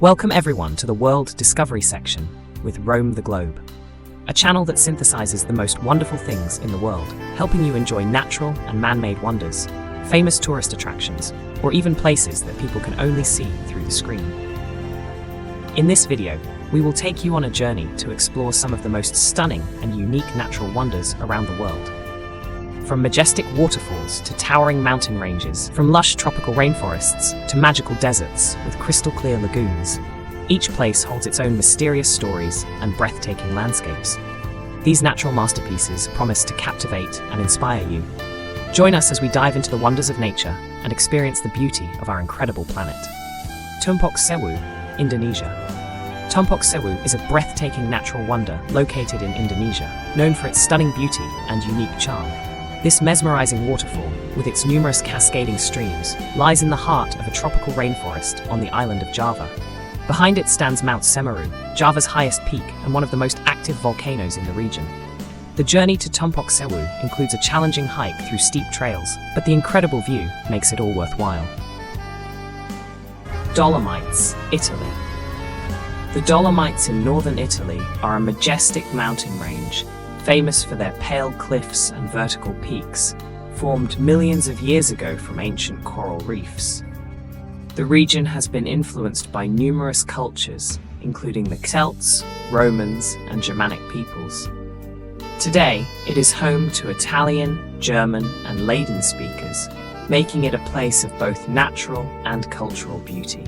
Welcome everyone to the World Discovery section with Roam the Globe, a channel that synthesizes the most wonderful things in the world, helping you enjoy natural and man-made wonders, famous tourist attractions, or even places that people can only see through the screen. In this video, we will take you on a journey to explore some of the most stunning and unique natural wonders around the world. From majestic waterfalls to towering mountain ranges, from lush tropical rainforests to magical deserts with crystal clear lagoons, each place holds its own mysterious stories and breathtaking landscapes. These natural masterpieces promise to captivate and inspire you. Join us as we dive into the wonders of nature and experience the beauty of our incredible planet. Tumpok Sewu, Indonesia. Tumpok Sewu is a breathtaking natural wonder located in Indonesia, known for its stunning beauty and unique charm. This mesmerizing waterfall, with its numerous cascading streams, lies in the heart of a tropical rainforest on the island of Java. Behind it stands Mount Semeru, Java's highest peak and one of the most active volcanoes in the region. The journey to Tumpok Sewu includes a challenging hike through steep trails, but the incredible view makes it all worthwhile. Dolomites, Italy. The Dolomites in northern Italy are a majestic mountain range, famous for their pale cliffs and vertical peaks, formed millions of years ago from ancient coral reefs. The region has been influenced by numerous cultures, including the Celts, Romans, and Germanic peoples. Today, it is home to Italian, German, and Latin speakers, making it a place of both natural and cultural beauty.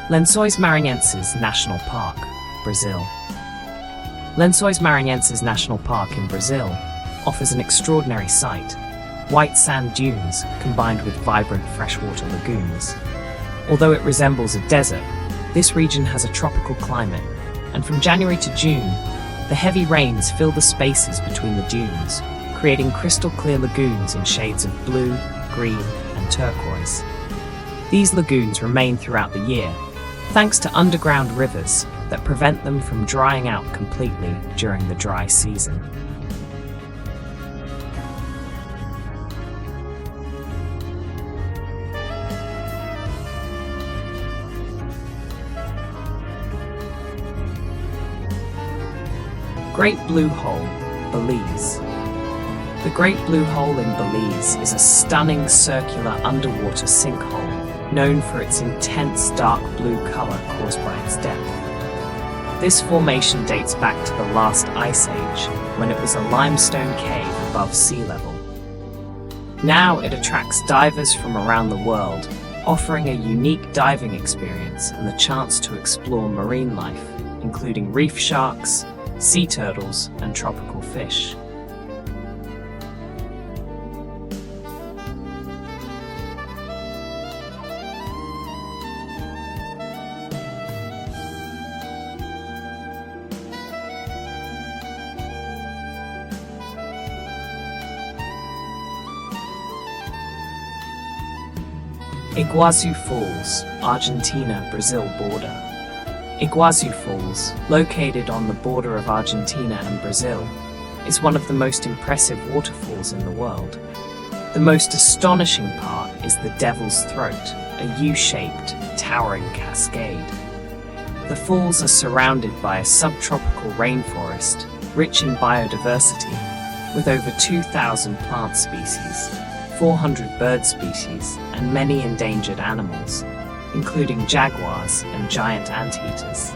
Lençóis Maranhenses National Park, Brazil. Lençóis Maranhenses National Park in Brazil offers an extraordinary sight: white sand dunes combined with vibrant freshwater lagoons. Although it resembles a desert, this region has a tropical climate, and from January to June, the heavy rains fill the spaces between the dunes, creating crystal clear lagoons in shades of blue, green, and turquoise. These lagoons remain throughout the year, thanks to underground rivers that prevent them from drying out completely during the dry season. Great Blue Hole, Belize. The Great Blue Hole in Belize is a stunning circular underwater sinkhole known for its intense dark blue color caused by its depth. This formation dates back to the last ice age, when it was a limestone cave above sea level. Now it attracts divers from around the world, offering a unique diving experience and the chance to explore marine life, including reef sharks, sea turtles, and tropical fish. Iguazu Falls, Argentina-Brazil border. Iguazu Falls, located on the border of Argentina and Brazil, is one of the most impressive waterfalls in the world. The most astonishing part is the Devil's Throat, a U-shaped, towering cascade. The falls are surrounded by a subtropical rainforest, rich in biodiversity, with over 2,000 plant species, 400 bird species, and many endangered animals, including jaguars and giant anteaters.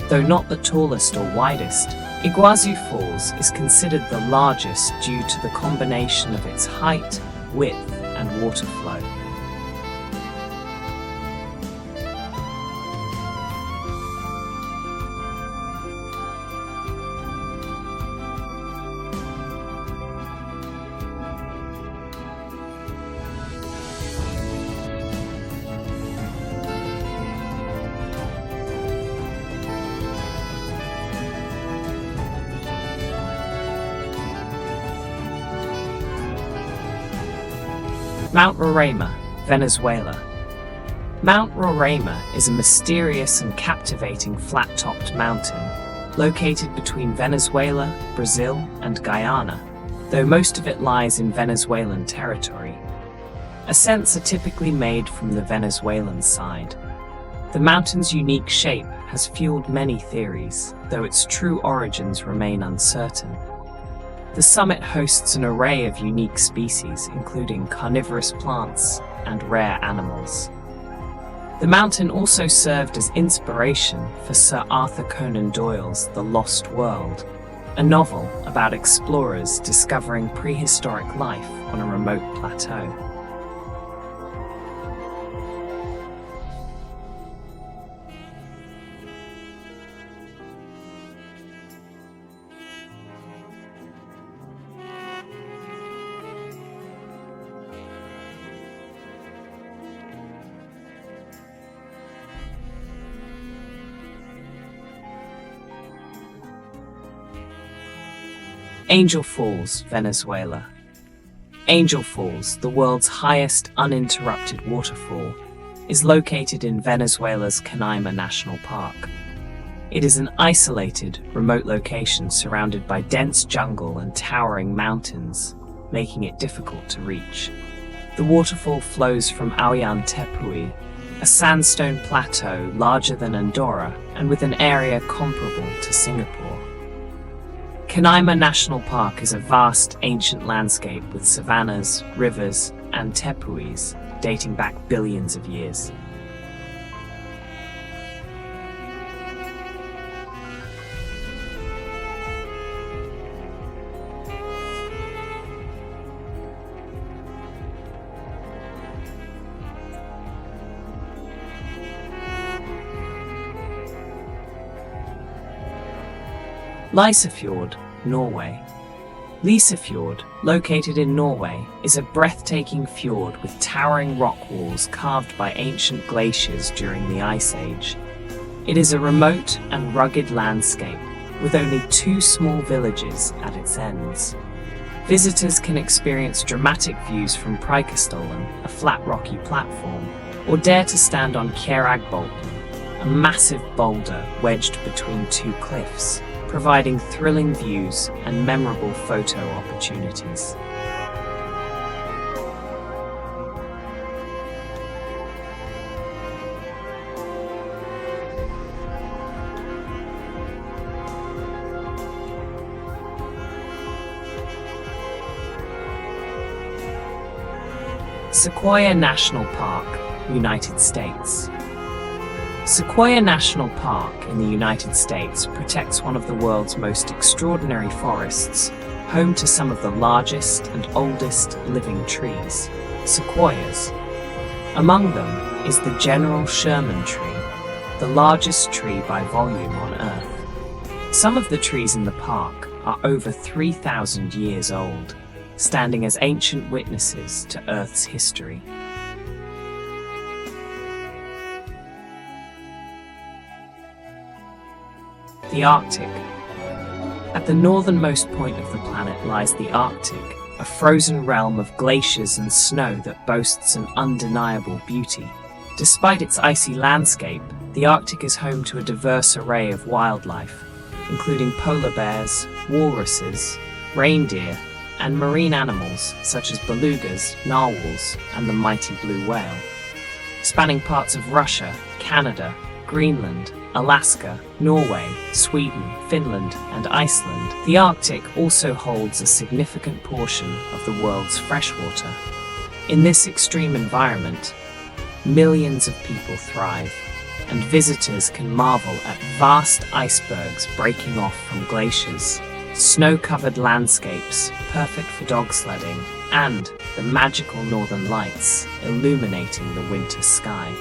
Though not the tallest or widest, Iguazu Falls is considered the largest due to the combination of its height, width, and water flow. Mount Roraima, Venezuela. Mount Roraima is a mysterious and captivating flat-topped mountain located between Venezuela, Brazil, and Guyana, though most of it lies in Venezuelan territory. Ascents are typically made from the Venezuelan side. The mountain's unique shape has fueled many theories, though its true origins remain uncertain. The summit hosts an array of unique species, including carnivorous plants and rare animals. The mountain also served as inspiration for Sir Arthur Conan Doyle's The Lost World, a novel about explorers discovering prehistoric life on a remote plateau. Angel Falls, Venezuela. Angel Falls, the world's highest uninterrupted waterfall, is located in Venezuela's Canaima National Park. It is an isolated, remote location surrounded by dense jungle and towering mountains, making it difficult to reach. The waterfall flows from Auyan Tepui, a sandstone plateau larger than Andorra and with an area comparable to Singapore. Canaima National Park is a vast, ancient landscape with savannas, rivers, and tepuis dating back billions of years. Lysefjord, Norway. Lysefjord, located in Norway, is a breathtaking fjord with towering rock walls carved by ancient glaciers during the Ice Age. It is a remote and rugged landscape with only 2 small villages at its ends. Visitors can experience dramatic views from Preikestolen, a flat rocky platform, or dare to stand on Kjeragbolten, a massive boulder wedged between 2 cliffs, providing thrilling views and memorable photo opportunities. Sequoia National Park, United States. Sequoia National Park in the United States protects one of the world's most extraordinary forests, home to some of the largest and oldest living trees, sequoias. Among them is the General Sherman tree, the largest tree by volume on Earth. Some of the trees in the park are over 3,000 years old, standing as ancient witnesses to Earth's history. The Arctic. At the northernmost point of the planet lies the Arctic, a frozen realm of glaciers and snow that boasts an undeniable beauty. Despite its icy landscape, the Arctic is home to a diverse array of wildlife, including polar bears, walruses, reindeer, and marine animals such as belugas, narwhals, and the mighty blue whale. Spanning parts of Russia, Canada, Greenland, Alaska, Norway, Sweden, Finland, and Iceland, the Arctic also holds a significant portion of the world's freshwater. In this extreme environment, millions of people thrive, and visitors can marvel at vast icebergs breaking off from glaciers, snow-covered landscapes perfect for dog sledding, and the magical northern lights illuminating the winter sky.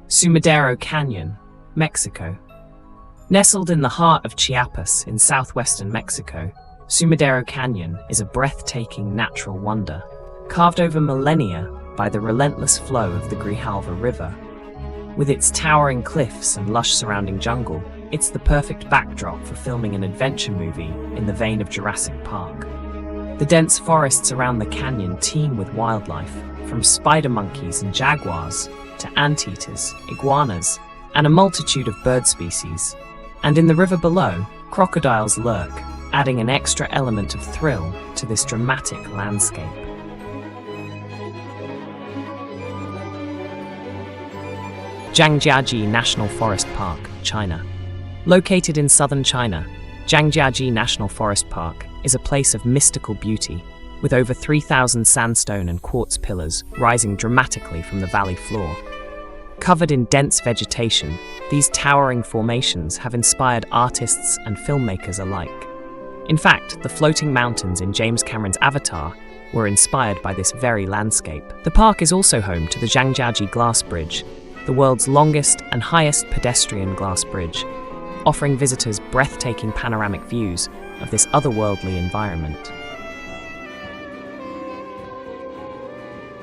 Sumidero Canyon, Mexico. Nestled in the heart of Chiapas in southwestern Mexico, Sumidero Canyon is a breathtaking natural wonder, carved over millennia by the relentless flow of the Grijalva River. With its towering cliffs and lush surrounding jungle, it's the perfect backdrop for filming an adventure movie in the vein of Jurassic Park. The dense forests around the canyon teem with wildlife, from spider monkeys and jaguars to anteaters, iguanas, and a multitude of bird species. And in the river below, crocodiles lurk, adding an extra element of thrill to this dramatic landscape. Zhangjiajie National Forest Park, China. Located in southern China, Zhangjiajie National Forest Park is a place of mystical beauty, with over 3,000 sandstone and quartz pillars rising dramatically from the valley floor. Covered in dense vegetation, these towering formations have inspired artists and filmmakers alike. In fact, the floating mountains in James Cameron's Avatar were inspired by this very landscape. The park is also home to the Zhangjiajie Glass Bridge, the world's longest and highest pedestrian glass bridge, offering visitors breathtaking panoramic views of this otherworldly environment.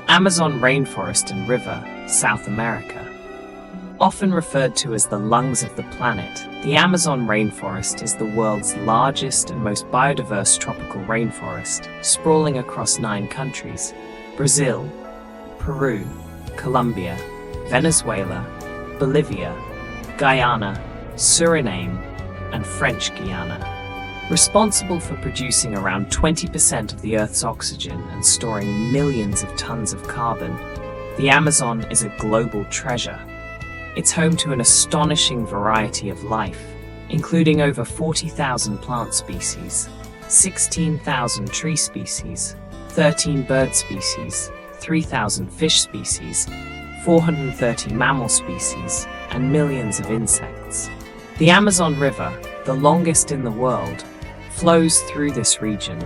Amazon rainforest and river, South America. Often referred to as the lungs of the planet, the Amazon rainforest is the world's largest and most biodiverse tropical rainforest, sprawling across 9 countries: Brazil, Peru, Colombia, Venezuela, Bolivia, Guyana, Suriname, and French Guiana. Responsible for producing around 20% of the Earth's oxygen and storing millions of tons of carbon, the Amazon is a global treasure. It's home to an astonishing variety of life, including over 40,000 plant species, 16,000 tree species, 13 bird species, 3,000 fish species, 430 mammal species, and millions of insects. The Amazon River, the longest in the world, flows through this region,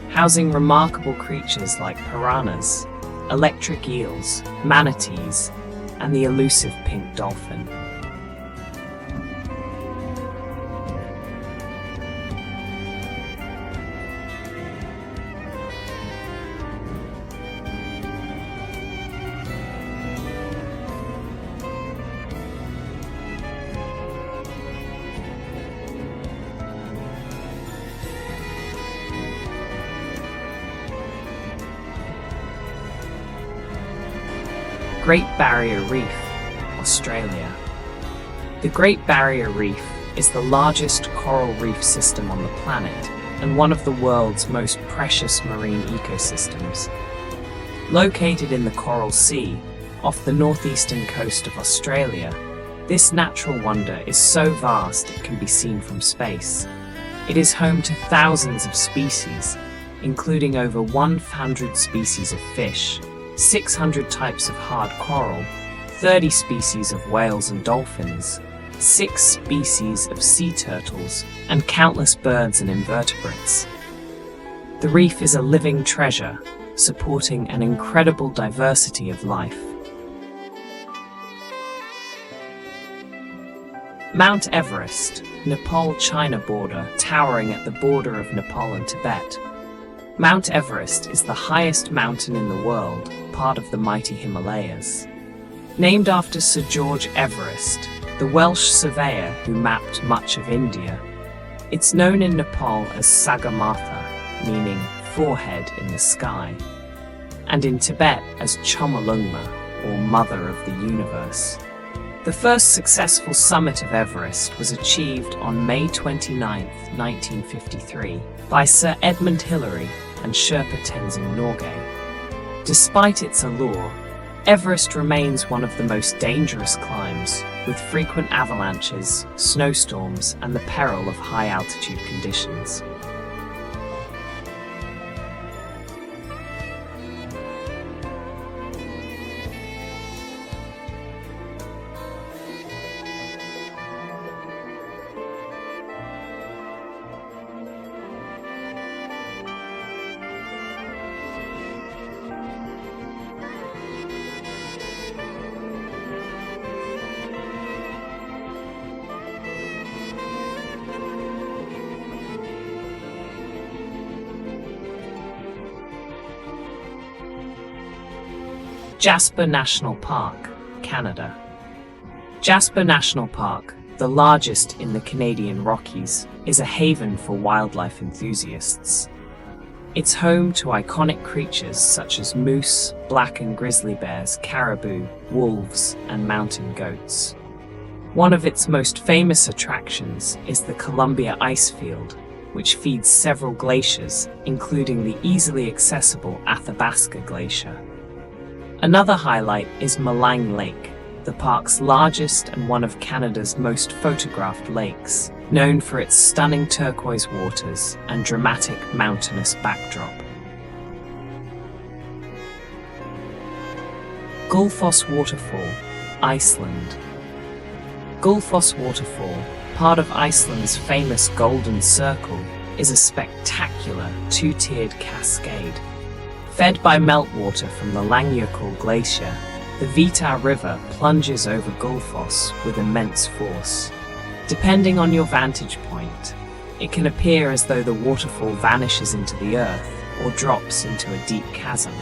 housing remarkable creatures like piranhas, electric eels, manatees, and the elusive pink dolphin. Great Barrier Reef, Australia. The Great Barrier Reef is the largest coral reef system on the planet and one of the world's most precious marine ecosystems. Located in the Coral Sea, off the northeastern coast of Australia, this natural wonder is so vast it can be seen from space. It is home to thousands of species, including over 100 species of fish, 600 types of hard coral, 30 species of whales and dolphins, 6 species of sea turtles, and countless birds and invertebrates. The reef is a living treasure, supporting an incredible diversity of life. Mount Everest, Nepal-China border, towering at the border of Nepal and Tibet. Mount Everest is the highest mountain in the world, part of the mighty Himalayas. Named after Sir George Everest, the Welsh surveyor who mapped much of India, it's known in Nepal as Sagarmatha, meaning forehead in the sky, and in Tibet as Chomolungma, or Mother of the Universe. The first successful summit of Everest was achieved on May 29, 1953, by Sir Edmund Hillary and Sherpa Tenzing Norgay. Despite its allure, Everest remains one of the most dangerous climbs, with frequent avalanches, snowstorms, and the peril of high-altitude conditions. Jasper National Park, Canada. Jasper National Park, the largest in the Canadian Rockies, is a haven for wildlife enthusiasts. It's home to iconic creatures such as moose, black and grizzly bears, caribou, wolves, and mountain goats. One of its most famous attractions is the Columbia Ice Field, which feeds several glaciers, including the easily accessible Athabasca Glacier. Another highlight is Malang Lake, the park's largest and one of Canada's most photographed lakes, known for its stunning turquoise waters and dramatic mountainous backdrop. Gullfoss Waterfall, Iceland. Gullfoss Waterfall, part of Iceland's famous Golden Circle, is a spectacular two-tiered cascade. Fed by meltwater from the Langjökull Glacier, the Vita River plunges over Gullfoss with immense force. Depending on your vantage point, it can appear as though the waterfall vanishes into the earth or drops into a deep chasm.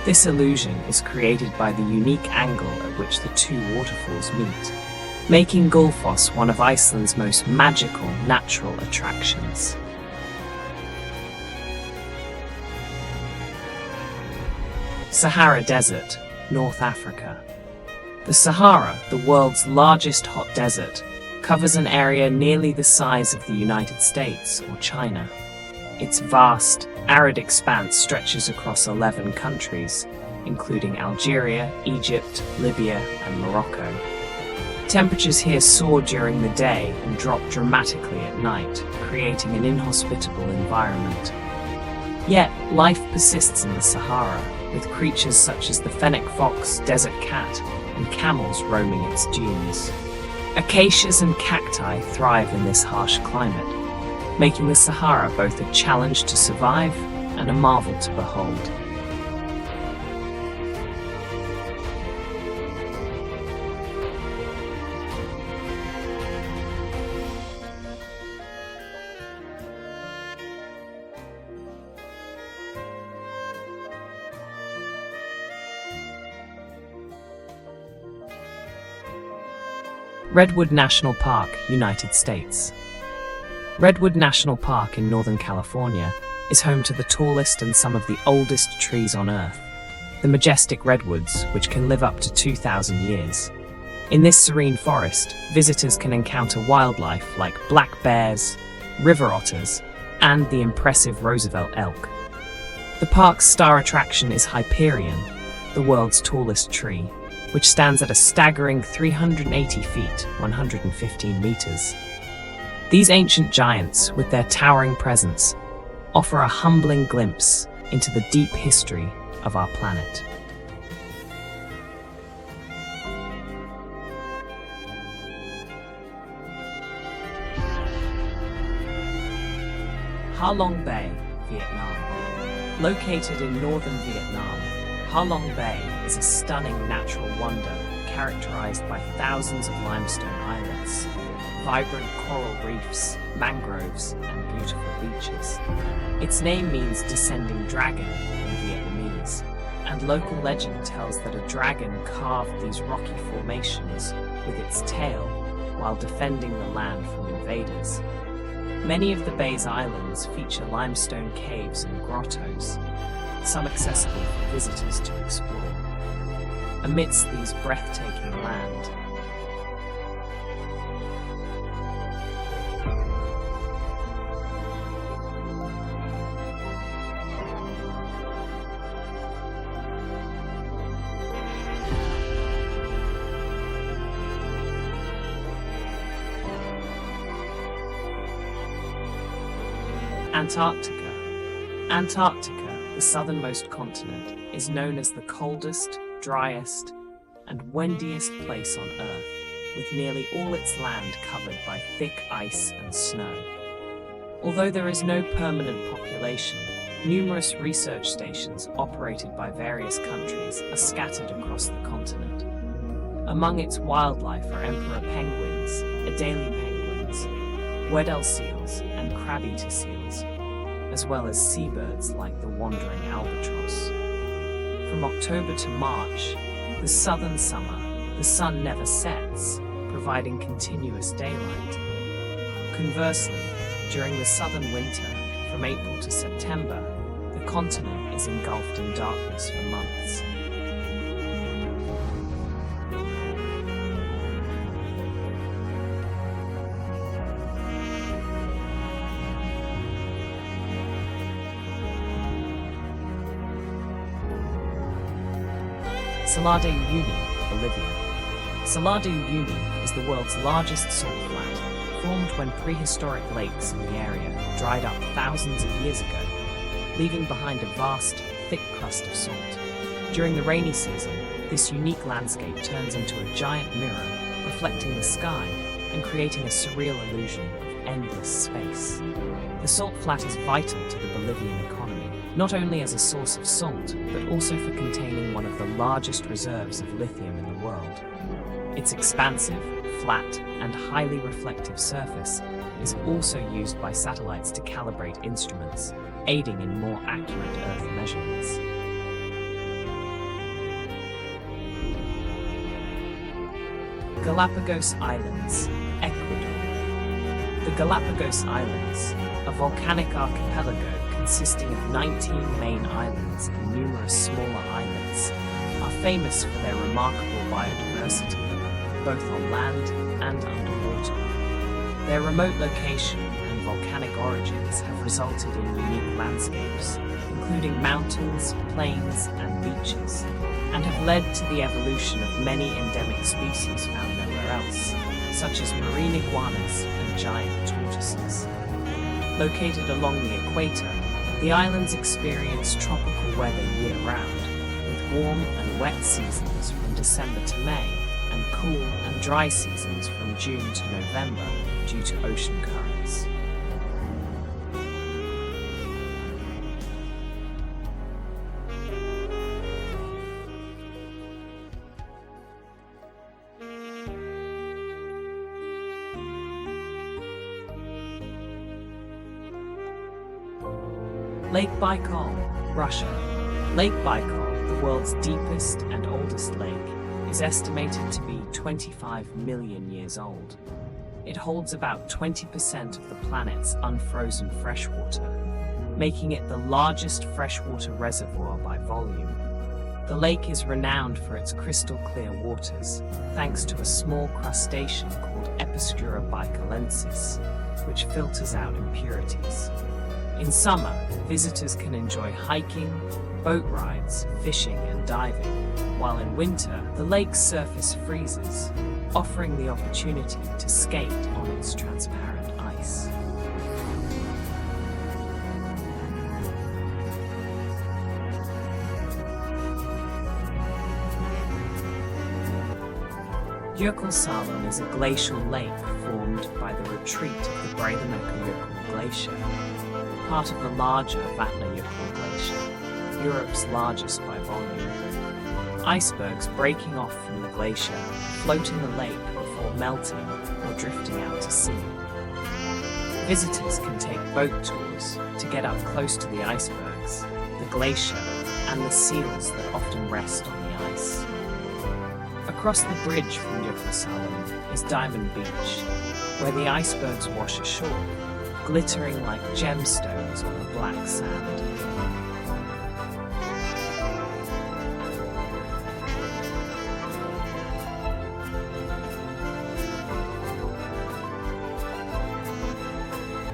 This illusion is created by the unique angle at which the two waterfalls meet, making Gullfoss one of Iceland's most magical natural attractions. Sahara Desert, North Africa. The Sahara, the world's largest hot desert, covers an area nearly the size of the United States or China. Its vast, arid expanse stretches across 11 countries, including Algeria, Egypt, Libya, and Morocco. Temperatures here soar during the day and drop dramatically at night, creating an inhospitable environment. Yet, life persists in the Sahara, with creatures such as the fennec fox, desert cat, and camels roaming its dunes. Acacias and cacti thrive in this harsh climate, making the Sahara both a challenge to survive and a marvel to behold. Redwood National Park, United States. Redwood National Park in Northern California is home to the tallest and some of the oldest trees on Earth, the majestic redwoods, which can live up to 2,000 years. In this serene forest, visitors can encounter wildlife like black bears, river otters, and the impressive Roosevelt elk. The park's star attraction is Hyperion, the world's tallest tree, which stands at a staggering 380 feet, 115 meters. These ancient giants, with their towering presence, offer a humbling glimpse into the deep history of our planet. Ha Long Bay, Vietnam. Located in northern Vietnam, Ha Long Bay is a stunning natural wonder characterized by thousands of limestone islets, vibrant coral reefs, mangroves, and beautiful beaches. Its name means descending dragon in Vietnamese, and local legend tells that a dragon carved these rocky formations with its tail while defending the land from invaders. Many of the bay's islands feature limestone caves and grottos, some accessible for visitors to explore. Amidst these breathtaking land, Antarctica. Antarctica, the southernmost continent, is known as the coldest, driest, and windiest place on Earth, with nearly all its land covered by thick ice and snow. Although there is no permanent population, numerous research stations operated by various countries are scattered across the continent. Among its wildlife are emperor penguins, Adelie penguins, Weddell seals, and crab-eater seals, as well as seabirds like the wandering albatross. From October to March, the southern summer, the sun never sets, providing continuous daylight. Conversely, during the southern winter, from April to September, the continent is engulfed in darkness for months. Salar de Uyuni, Bolivia. Salar de Uyuni is the world's largest salt flat, formed when prehistoric lakes in the area dried up thousands of years ago, leaving behind a vast, thick crust of salt. During the rainy season, this unique landscape turns into a giant mirror, reflecting the sky and creating a surreal illusion of endless space. The salt flat is vital to the Bolivian economy, not only as a source of salt, but also for containing one of the largest reserves of lithium in the world. Its expansive, flat, and highly reflective surface is also used by satellites to calibrate instruments, aiding in more accurate Earth measurements. Galapagos Islands, Ecuador. The Galapagos Islands, a volcanic archipelago consisting of 19 main islands and numerous smaller islets, are famous for their remarkable biodiversity, both on land and underwater. Their remote location and volcanic origins have resulted in unique landscapes, including mountains, plains, and beaches, and have led to the evolution of many endemic species found nowhere else, such as marine iguanas and giant tortoises. Located along the equator, the islands experience tropical weather year-round, with warm and wet seasons from December to May, and cool and dry seasons from June to November due to ocean currents. Lake Baikal, Russia. Lake Baikal, the world's deepest and oldest lake, is estimated to be 25 million years old. It holds about 20% of the planet's unfrozen freshwater, making it the largest freshwater reservoir by volume. The lake is renowned for its crystal-clear waters, thanks to a small crustacean called Episcura baicalensis, which filters out impurities. In summer, visitors can enjoy hiking, boat rides, fishing, and diving, while in winter, the lake's surface freezes, offering the opportunity to skate on its transparent ice. Jökulsárlón is a glacial lake formed by the retreat of the Breathtaking Glacier, part of the larger Vatnajökull Glacier, Europe's largest by volume. Icebergs breaking off from the glacier float in the lake before melting or drifting out to sea. Visitors can take boat tours to get up close to the icebergs, the glacier, and the seals that often rest on the ice. Across the bridge from Jökulsárlón is Diamond Beach, where the icebergs wash ashore, glittering like gemstones on the black sand.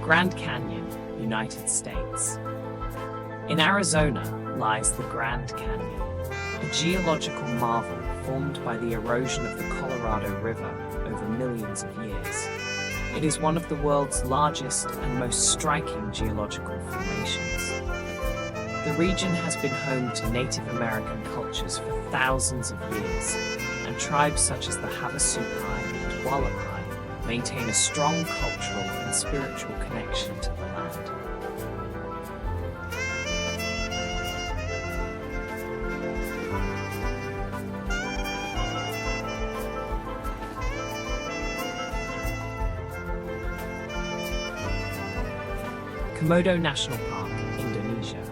Grand Canyon, United States. In Arizona lies the Grand Canyon, a geological marvel formed by the erosion of the Colorado River over millions of years. It is one of the world's largest and most striking geological formations. The region has been home to Native American cultures for thousands of years, and tribes such as the Havasupai and Hualapai maintain a strong cultural and spiritual connection to the land. Komodo National Park, Indonesia.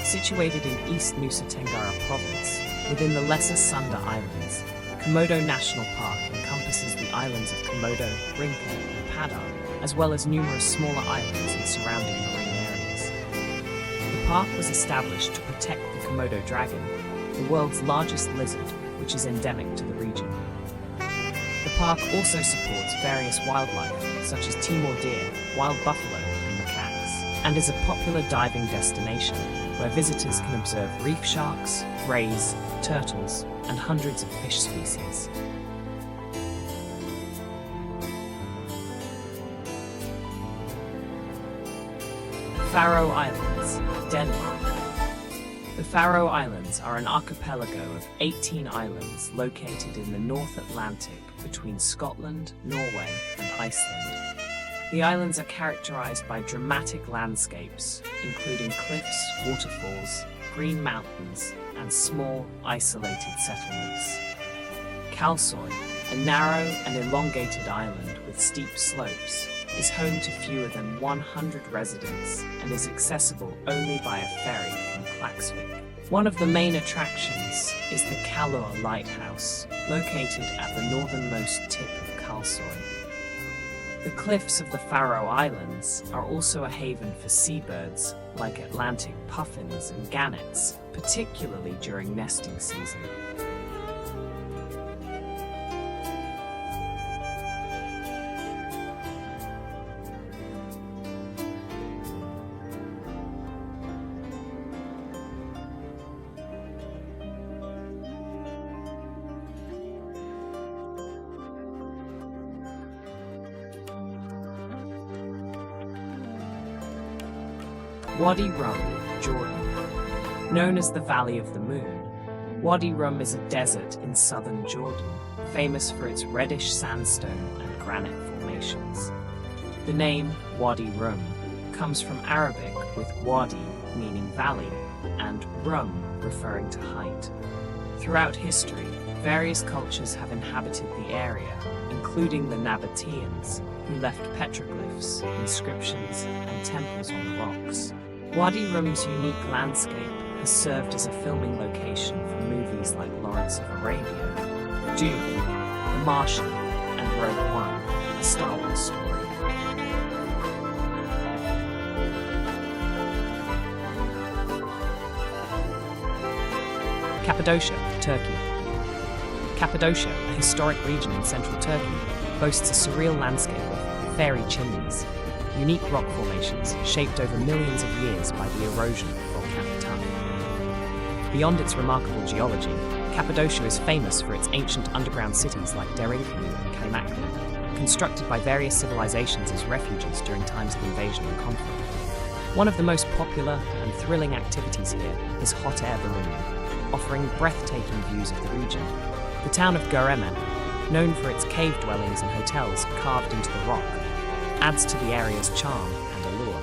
Situated in East Nusa Tenggara Province, within the Lesser Sunda Islands, Komodo National Park encompasses the islands of Komodo, Rinca, and Padar, as well as numerous smaller islands and surrounding marine areas. The park was established to protect the Komodo dragon, the world's largest lizard, which is endemic to the region. The park also supports various wildlife, such as Timor deer, wild buffalo, and macaques, and is a popular diving destination where visitors can observe reef sharks, rays, turtles, and hundreds of fish species. Faroe Islands, Denmark. The Faroe Islands are an archipelago of 18 islands located in the North Atlantic between Scotland, Norway, and Iceland. The islands are characterized by dramatic landscapes, including cliffs, waterfalls, green mountains, and small, isolated settlements. Kalsoy, a narrow and elongated island with steep slopes, is home to fewer than 100 residents and is accessible only by a ferry from Klaksvik. One of the main attractions is the Kalor Lighthouse, located at the northernmost tip of Kalsoy. The cliffs of the Faroe Islands are also a haven for seabirds like Atlantic puffins and gannets, particularly during nesting season. Wadi Rum, Jordan. Known as the Valley of the Moon, Wadi Rum is a desert in southern Jordan, famous for its reddish sandstone and granite formations. The name Wadi Rum comes from Arabic with wadi meaning valley and rum referring to height. Throughout history, various cultures have inhabited the area, including the Nabateans, who left petroglyphs, inscriptions, and temples on the rocks. Wadi Rum's unique landscape has served as a filming location for movies like Lawrence of Arabia, Dune, The Martian, and Rogue One, a Star Wars story. Cappadocia, Turkey. Cappadocia, a historic region in central Turkey, boasts a surreal landscape of fairy chimneys, unique rock formations shaped over millions of years by the erosion of volcanic tuff. Beyond its remarkable geology, Cappadocia is famous for its ancient underground cities like Derinkuyu and Kaymakli, constructed by various civilizations as refuges during times of invasion and conflict. One of the most popular and thrilling activities here is hot air ballooning, offering breathtaking views of the region. The town of Göreme, known for its cave dwellings and hotels carved into the rock, adds to the area's charm and allure.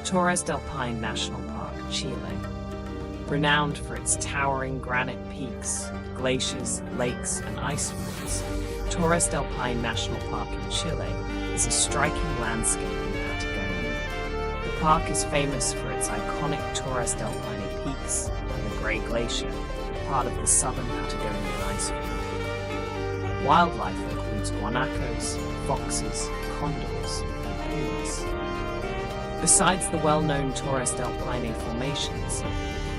Torres del Paine National Park, Chile. Renowned for its towering granite peaks, glaciers, lakes, and ice fields, Torres del Paine National Park in Chile is a striking landscape in Patagonia. The park is famous for its iconic Torres del Paine peaks and the Great Glacier, part of the southern Patagonian icefield. Wildlife includes guanacos, foxes, condors, and pumas. Besides the well-known Torres del Paine formations,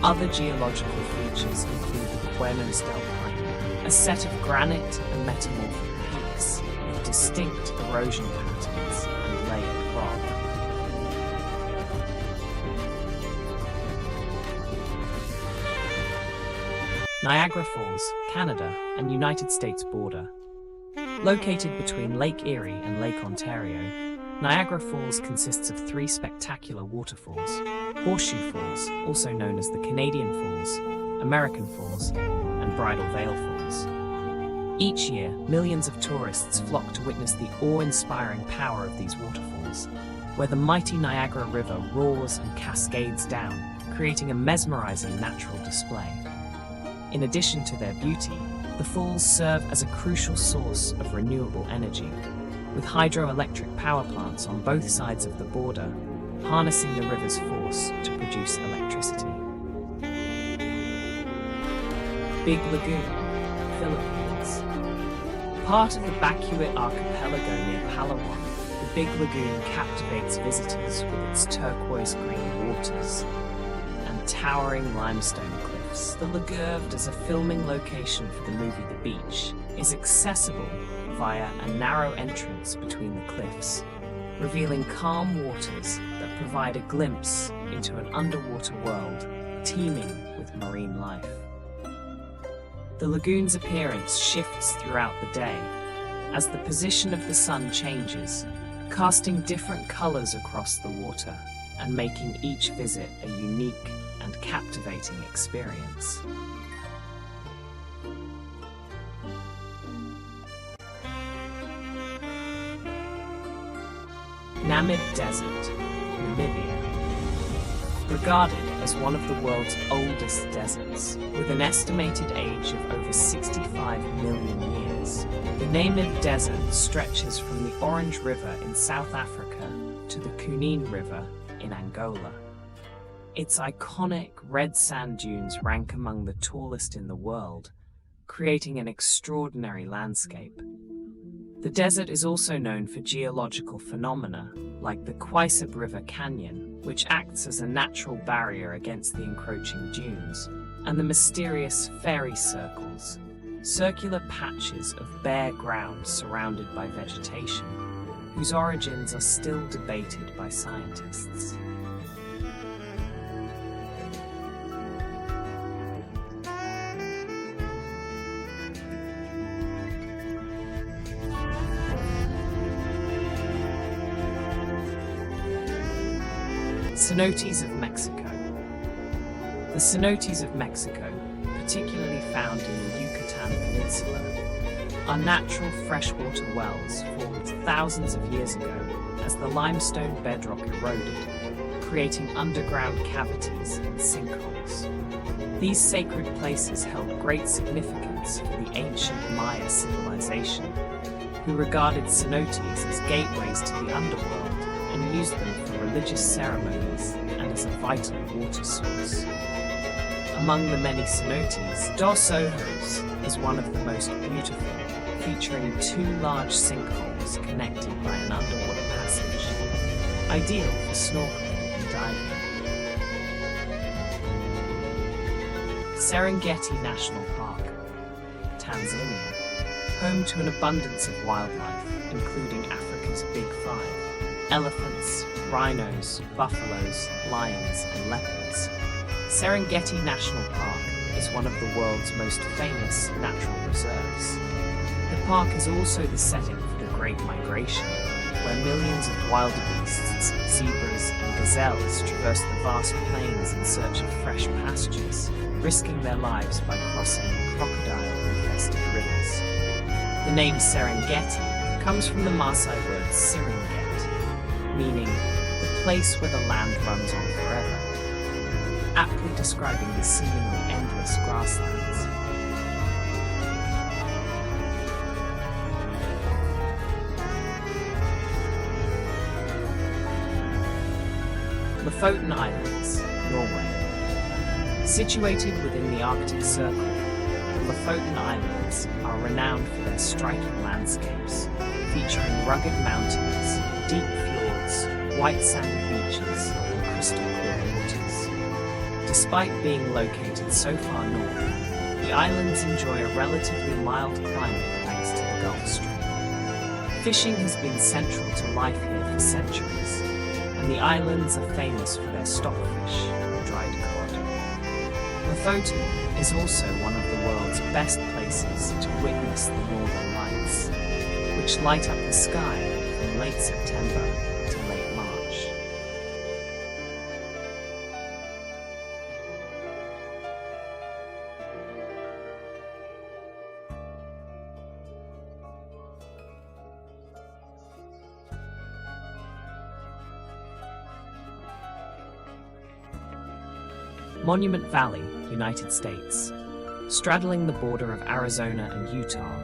other geological features include the Cuernos del Paine, a set of granite and metamorphic peaks with distinct erosion patterns and layered rock. Niagara Falls, Canada, and United States border. Located between Lake Erie and Lake Ontario, Niagara Falls consists of three spectacular waterfalls: Horseshoe Falls, also known as the Canadian Falls, American Falls, and Bridal Veil Falls. Each year, millions of tourists flock to witness the awe-inspiring power of these waterfalls, where the mighty Niagara River roars and cascades down, creating a mesmerizing natural display. In addition to their beauty, the falls serve as a crucial source of renewable energy, with hydroelectric power plants on both sides of the border, harnessing the river's force to produce electricity. Big Lagoon, Philippines. Part of the Bacuit archipelago near Palawan, the Big Lagoon captivates visitors with its turquoise-green waters and towering limestone cliffs. The lagoon, as a filming location for the movie The Beach, is accessible via a narrow entrance between the cliffs, revealing calm waters that provide a glimpse into an underwater world teeming with marine life. The lagoon's appearance shifts throughout the day as the position of the sun changes, casting different colors across the water and making each visit a unique and captivating experience. Namib Desert, Namibia. Regarded as one of the world's oldest deserts, with an estimated age of over 65 million years, the Namib Desert stretches from the Orange River in South Africa to the Cunene River in Angola. Its iconic red sand dunes rank among the tallest in the world, creating an extraordinary landscape. The desert is also known for geological phenomena like the Quaisib River Canyon, which acts as a natural barrier against the encroaching dunes, and the mysterious fairy circles, circular patches of bare ground surrounded by vegetation, whose origins are still debated by scientists. Cenotes of Mexico. The cenotes of Mexico, particularly found in the Yucatan Peninsula, are natural freshwater wells formed thousands of years ago as the limestone bedrock eroded, creating underground cavities and sinkholes. These sacred places held great significance for the ancient Maya civilization, who regarded cenotes as gateways to the underworld and used them for religious ceremonies and as a vital water source. Among the many cenotes, Dos Ojos is one of the most beautiful, featuring two large sinkholes connected by an underwater passage, ideal for snorkeling and diving. Serengeti National Park, Tanzania, home to an abundance of wildlife, including Africa's Big Five: elephants, rhinos, buffaloes, lions, and leopards. Serengeti National Park is one of the world's most famous natural reserves. The park is also the setting for the Great Migration, where millions of wildebeests, zebras, and gazelles traverse the vast plains in search of fresh pastures, risking their lives by crossing crocodile-infested rivers. The name Serengeti comes from the Maasai word Siringet, meaning the place where the land runs on forever, aptly describing the seemingly endless grasslands. Lofoten Islands, Norway. Situated within the Arctic Circle, the Lofoten Islands are renowned for their striking landscapes, featuring rugged mountains, deep fjords, white sandy beaches, and crystal clear waters. Despite being located so far north, the islands enjoy a relatively mild climate thanks to the Gulf Stream. Fishing has been central to life here for centuries, and the islands are famous for their stockfish and dried cod. Lofoten is also one of the world's best places to witness the northern lights, which light up the sky from late September to late March. Monument Valley, United States. Straddling the border of Arizona and Utah,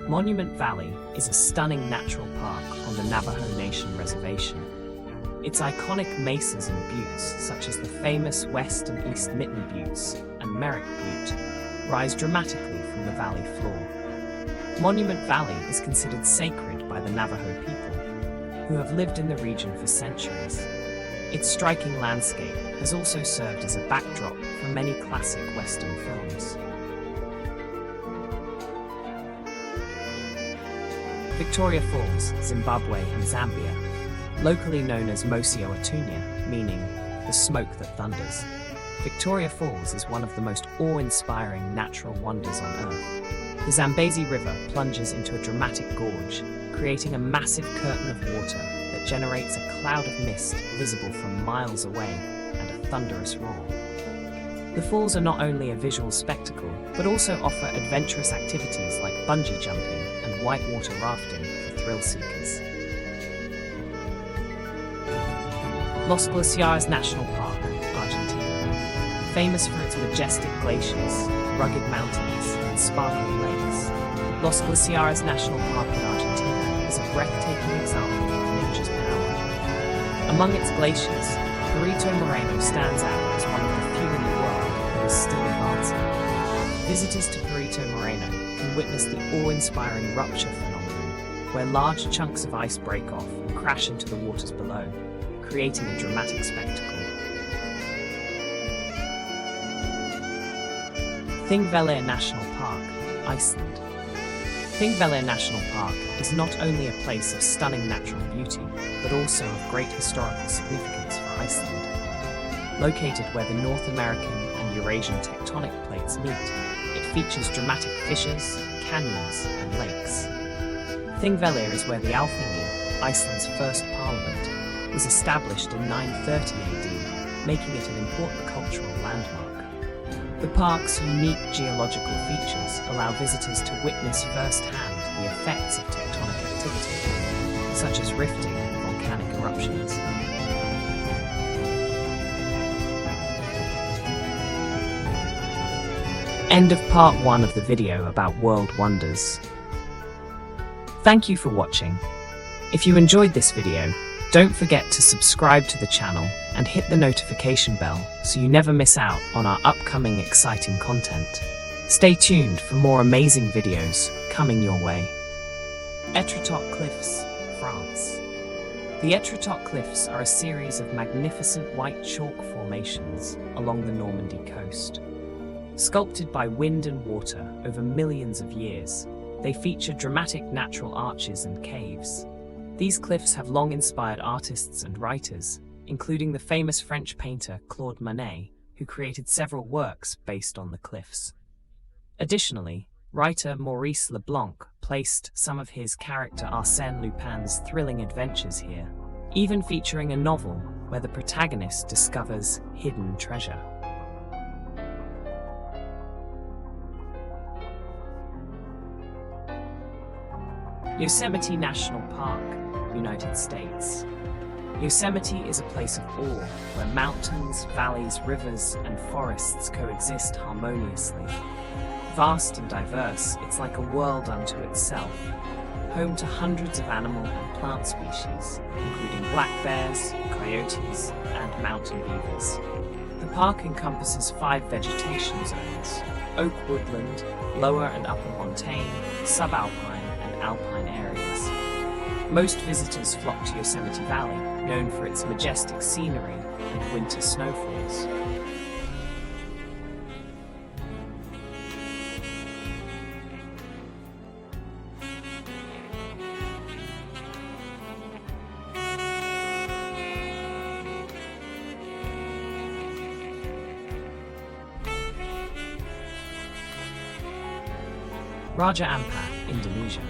Monument Valley is a stunning natural park on the Navajo Nation reservation. Its iconic mesas and buttes, such as the famous West and East Mitten Buttes and Merrick Butte, rise dramatically from the valley floor. Monument Valley is considered sacred by the Navajo people, who have lived in the region for centuries. Its striking landscape has also served as a backdrop for many classic Western films. Victoria Falls, Zimbabwe and Zambia, locally known as Mosio Atunya, meaning the smoke that thunders. Victoria Falls is one of the most awe-inspiring natural wonders on Earth. The Zambezi River plunges into a dramatic gorge, creating a massive curtain of water that generates a cloud of mist visible from miles away and a thunderous roar. The falls are not only a visual spectacle, but also offer adventurous activities like bungee jumping and whitewater rafting for thrill seekers. Los Glaciers National Park, Argentina. Famous for its majestic glaciers, rugged mountains, and sparkling lakes, Los Glaciers National Park in Argentina is a breathtaking example of nature's power. Among its glaciers, Perito Moreno stands out as one of the few in the world that is still advancing. Visitors to Perito Moreno can witness the awe-inspiring rupture phenomenon, where large chunks of ice break off and crash into the waters below, creating a dramatic spectacle. Thingvellir National Park, Iceland. Thingvellir National Park is not only a place of stunning natural beauty, but also of great historical significance for Iceland. Located where the North American and Eurasian tectonic plates meet, it features dramatic fissures, canyons, and lakes. Thingvellir is where the Alþingi, Iceland's first parliament, was established in 930 AD, making it an important cultural landmark. The park's unique geological features allow visitors to witness firsthand the effects of tectonic activity, such as rifting and volcanic eruptions. End of part 1 of the video about world wonders. Thank you for watching. If you enjoyed this video, don't forget to subscribe to the channel and hit the notification bell so you never miss out on our upcoming exciting content. Stay tuned for more amazing videos coming your way. Étretat Cliffs, France. The Étretat Cliffs are a series of magnificent white chalk formations along the Normandy coast. Sculpted by wind and water over millions of years, they feature dramatic natural arches and caves. These cliffs have long inspired artists and writers, including the famous French painter Claude Monet, who created several works based on the cliffs. Additionally, writer Maurice Leblanc placed some of his character Arsène Lupin's thrilling adventures here, even featuring a novel where the protagonist discovers hidden treasure. Yosemite National Park, United States. Yosemite is a place of awe where mountains, valleys, rivers, and forests coexist harmoniously. Vast and diverse, it's like a world unto itself, home to hundreds of animal and plant species, including black bears, coyotes, and mountain beavers. The park encompasses 5 vegetation zones: oak woodland, lower and upper montane, subalpine, and alpine areas. Most visitors flock to Yosemite Valley, known for its majestic scenery and winter snowfalls. Raja Ampat, Indonesia.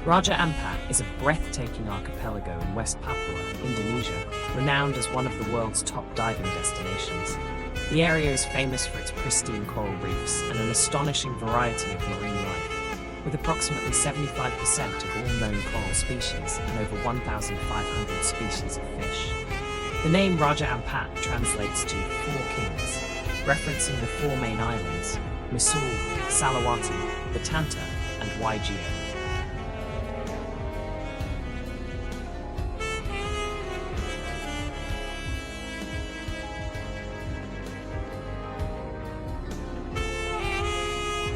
Raja Ampat is a breathtaking archipelago in West Papua, Indonesia, renowned as one of the world's top diving destinations. The area is famous for its pristine coral reefs and an astonishing variety of marine life, with approximately 75% of all known coral species and over 1,500 species of fish. The name Raja Ampat translates to Four Kings, referencing the 4 main islands, Misul, Salawati, Batanta, and Waigeo.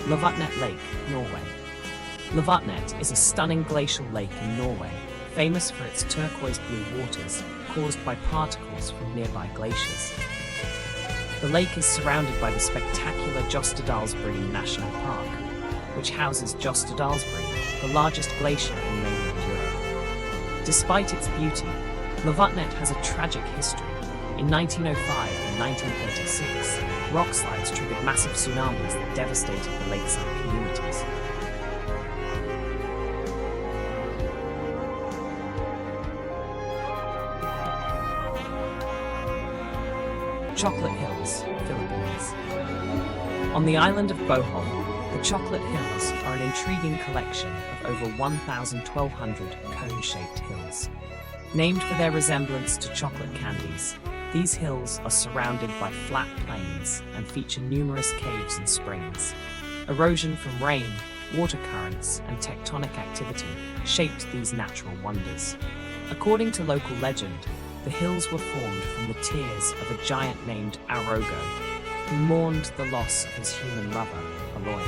Lovatnet Lake, Norway. Lovatnet is a stunning glacial lake in Norway, famous for its turquoise blue waters caused by particles from nearby glaciers. The lake is surrounded by the spectacular Jostedalsbreen National Park, which houses Jostedalsbreen, the largest glacier in mainland Europe. Despite its beauty, Lovatnet has a tragic history. In 1905 and 1936, rockslides triggered massive tsunamis that devastated the lakeside communities. Chocolate Hills, Philippines. On the island of Bohol, the Chocolate Hills are an intriguing collection of over 1,200 cone-shaped hills. Named for their resemblance to chocolate candies, these hills are surrounded by flat plains and feature numerous caves and springs. Erosion from rain, water currents, and tectonic activity shaped these natural wonders. According to local legend, the hills were formed from the tears of a giant named Arogo, who mourned the loss of his human lover, a lawyer.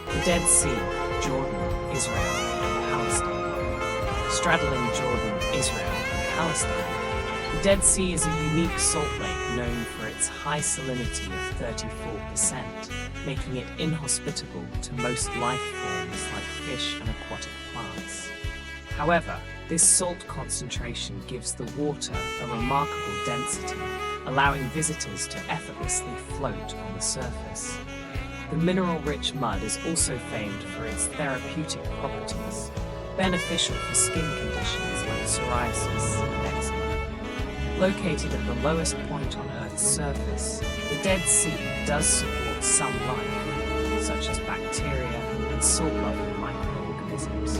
The Dead Sea, Jordan, Israel, and Palestine. Straddling Jordan, Israel, and Palestine, the Dead Sea is a unique salt lake known for its high salinity of 34%, making it inhospitable to most life forms like fish and aquatic plants. However, this salt concentration gives the water a remarkable density, allowing visitors to effortlessly float on the surface. The mineral-rich mud is also famed for its therapeutic properties, beneficial for skin conditions like psoriasis and eczema. Located at the lowest point on Earth's surface, the Dead Sea does support some life, such as bacteria and salt-loving microorganisms.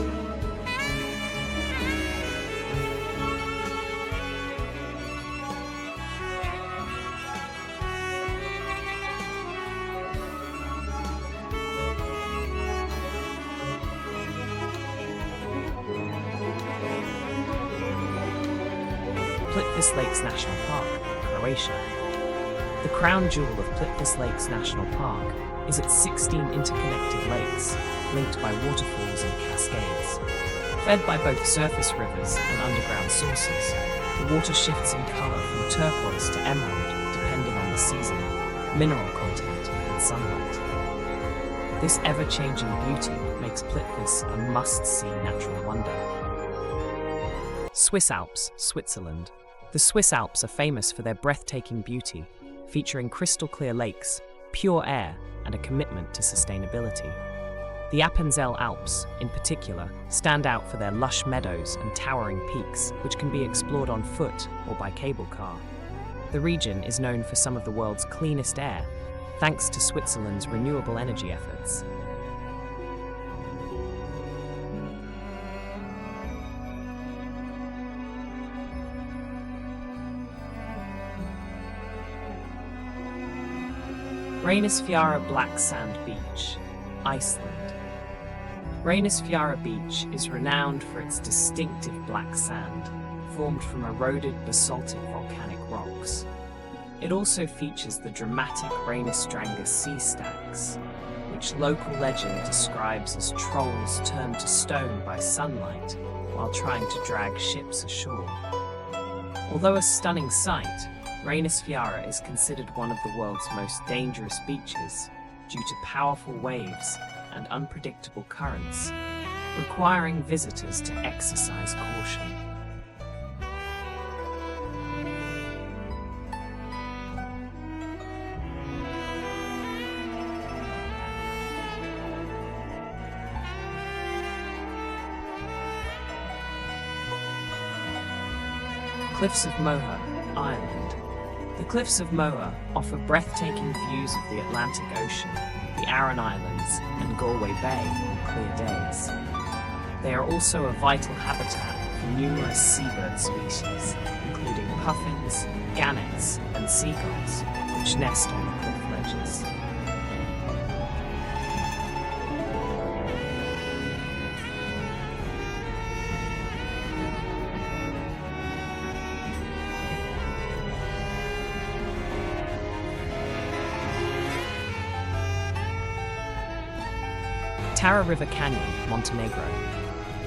Plitvice Lakes National Park, Croatia. The crown jewel of Plitvice Lakes National Park is its 16 interconnected lakes, linked by waterfalls and cascades. Fed by both surface rivers and underground sources, the water shifts in color from turquoise to emerald depending on the season, mineral content, and sunlight. This ever-changing beauty makes Plitvice a must-see natural wonder. Swiss Alps, Switzerland. The Swiss Alps are famous for their breathtaking beauty, featuring crystal-clear lakes, pure air, and a commitment to sustainability. The Appenzell Alps, in particular, stand out for their lush meadows and towering peaks, which can be explored on foot or by cable car. The region is known for some of the world's cleanest air, thanks to Switzerland's renewable energy efforts. Reynisfjara Black Sand Beach, Iceland. Reynisfjara Beach is renowned for its distinctive black sand, formed from eroded basaltic volcanic rocks. It also features the dramatic Reynisdrangar sea stacks, which local legend describes as trolls turned to stone by sunlight while trying to drag ships ashore. Although a stunning sight, Reynisfjara is considered one of the world's most dangerous beaches due to powerful waves and unpredictable currents, requiring visitors to exercise caution. Cliffs of Moher, Ireland. The Cliffs of Moher offer breathtaking views of the Atlantic Ocean, the Aran Islands, and Galway Bay on clear days. They are also a vital habitat for numerous seabird species, including puffins, gannets, and seagulls, which nest on the cliff ledges. Tara River Canyon, Montenegro.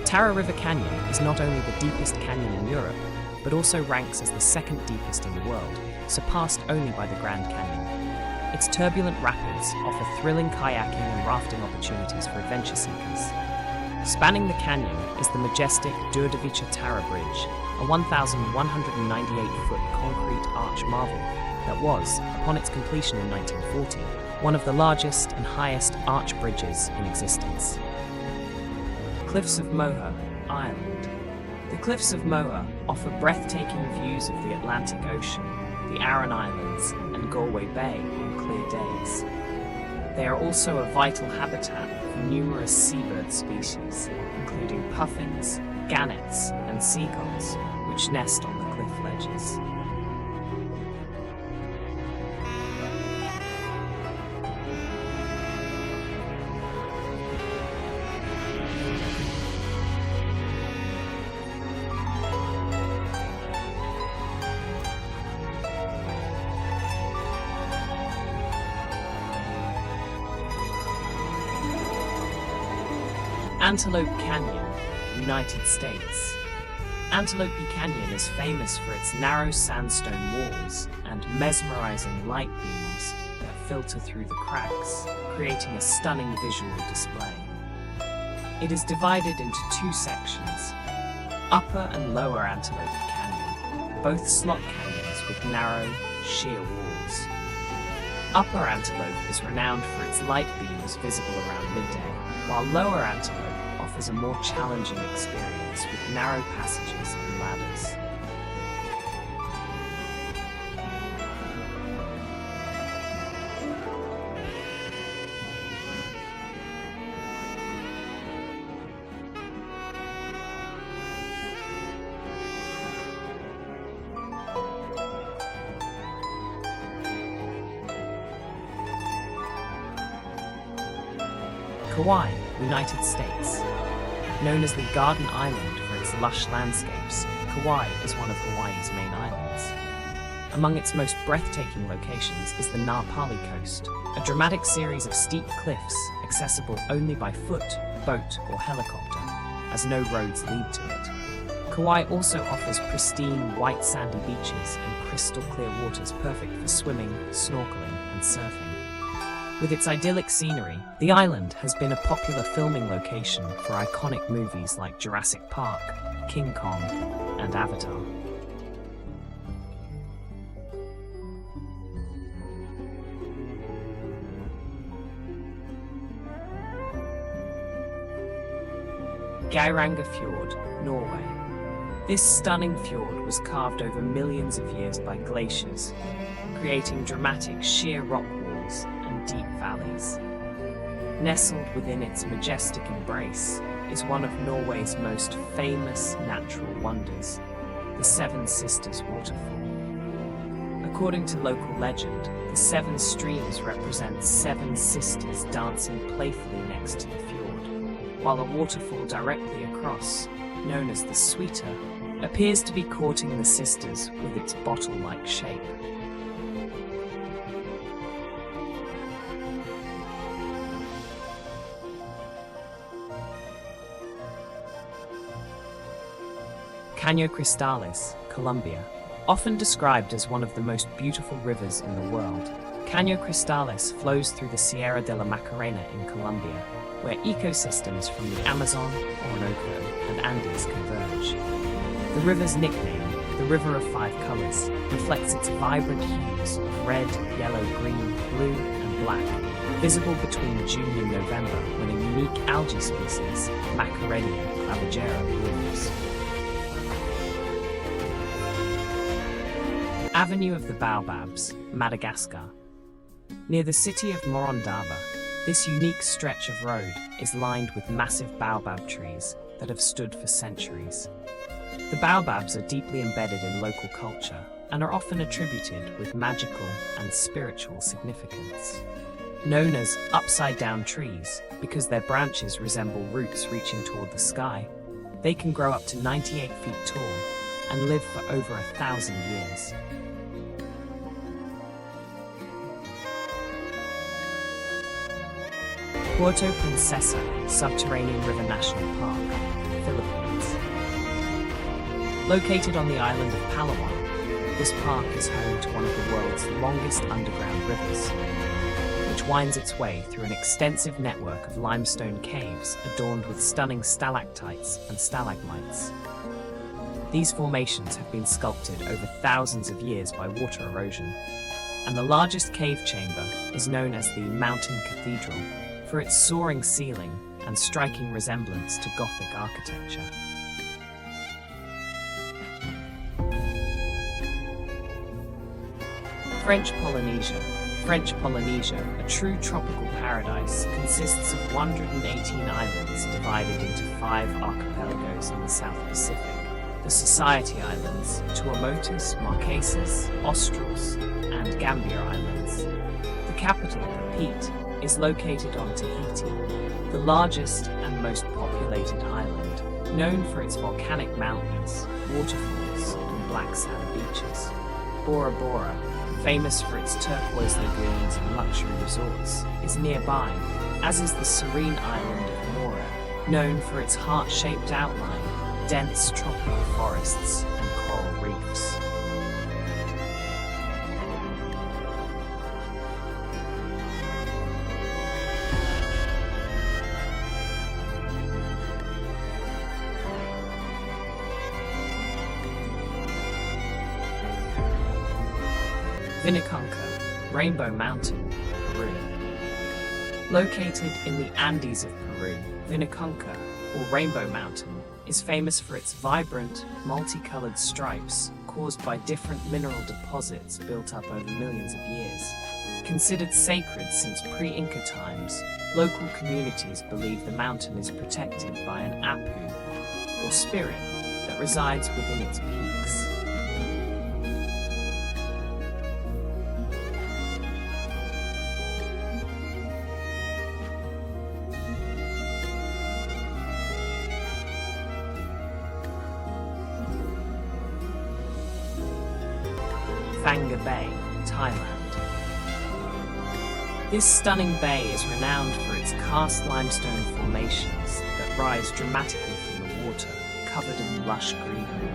Tara River Canyon is not only the deepest canyon in Europe, but also ranks as the second deepest in the world, surpassed only by the Grand Canyon. Its turbulent rapids offer thrilling kayaking and rafting opportunities for adventure seekers. Spanning the canyon is the majestic Đurđevića Tara Bridge, a 1,198-foot concrete arch marvel that was, upon its completion in 1940, one of the largest and highest arch bridges in existence. Cliffs of Moher, Ireland. The Cliffs of Moher offer breathtaking views of the Atlantic Ocean, the Aran Islands, and Galway Bay on clear days. They are also a vital habitat for numerous seabird species, including puffins, gannets, and seagulls, which nest on the cliff ledges. Antelope Canyon, United States. Antelope Canyon is famous for its narrow sandstone walls and mesmerizing light beams that filter through the cracks, creating a stunning visual display. It is divided into two sections, Upper and Lower Antelope Canyon, both slot canyons with narrow, sheer walls. Upper Antelope is renowned for its light beams visible around midday, while Lower Antelope offers a more challenging experience with narrow passages and ladders. Kauai, United States. Known as the Garden Island for its lush landscapes, Kauai is one of Hawaii's main islands. Among its most breathtaking locations is the Na Pali Coast, a dramatic series of steep cliffs accessible only by foot, boat, or helicopter, as no roads lead to it. Kauai also offers pristine, white sandy beaches and crystal clear waters perfect for swimming, snorkeling, and surfing. With its idyllic scenery, the island has been a popular filming location for iconic movies like Jurassic Park, King Kong, and Avatar. Geiranger Fjord, Norway. This stunning fjord was carved over millions of years by glaciers, creating dramatic sheer rock walls and deep valleys. Nestled within its majestic embrace is one of Norway's most famous natural wonders, the Seven Sisters waterfall. According to local legend, the seven streams represent seven sisters dancing playfully next to the fjord, while a waterfall directly across, known as the Sweeter, appears to be courting the sisters with its bottle-like shape. Caño Cristales, Colombia. Often described as one of the most beautiful rivers in the world, Caño Cristales flows through the Sierra de la Macarena in Colombia, where ecosystems from the Amazon, Orinoco, and Andes converge. The river's nickname, the River of Five Colors, reflects its vibrant hues of red, yellow, green, blue, and black, visible between June and November when a unique algae species, Macarenia clavigera, blooms. Avenue of the Baobabs, Madagascar. Near the city of Morondava, this unique stretch of road is lined with massive baobab trees that have stood for centuries. The baobabs are deeply embedded in local culture and are often attributed with magical and spiritual significance. Known as upside-down trees because their branches resemble roots reaching toward the sky, they can grow up to 98 feet tall and live for over 1,000 years. Puerto Princesa, Subterranean River National Park, Philippines. Located on the island of Palawan, this park is home to one of the world's longest underground rivers, which winds its way through an extensive network of limestone caves adorned with stunning stalactites and stalagmites. These formations have been sculpted over thousands of years by water erosion, and the largest cave chamber is known as the Mountain Cathedral for its soaring ceiling and striking resemblance to Gothic architecture. French Polynesia. French Polynesia, a true tropical paradise, consists of 118 islands divided into 5 archipelagos in the South Pacific. The Society Islands, Tuamotus, Marquesas, Ostros, and Gambier Islands. The capital, Papeete, is located on Tahiti, the largest and most populated island, known for its volcanic mountains, waterfalls, and black sand beaches. Bora Bora, famous for its turquoise lagoons and luxury resorts, is nearby, as is the serene island of Mora, known for its heart-shaped outline, dense tropical forests, and coral reefs. Vinicunca, Rainbow Mountain, Peru. Located in the Andes of Peru, Vinicunca, or Rainbow Mountain, is famous for its vibrant, multicolored stripes caused by different mineral deposits built up over millions of years. Considered sacred since pre-Inca times, local communities believe the mountain is protected by an apu, or spirit, that resides within its peaks. Phanga Bay, Thailand. This stunning bay is renowned for its karst limestone formations that rise dramatically from the water, covered in lush greenery.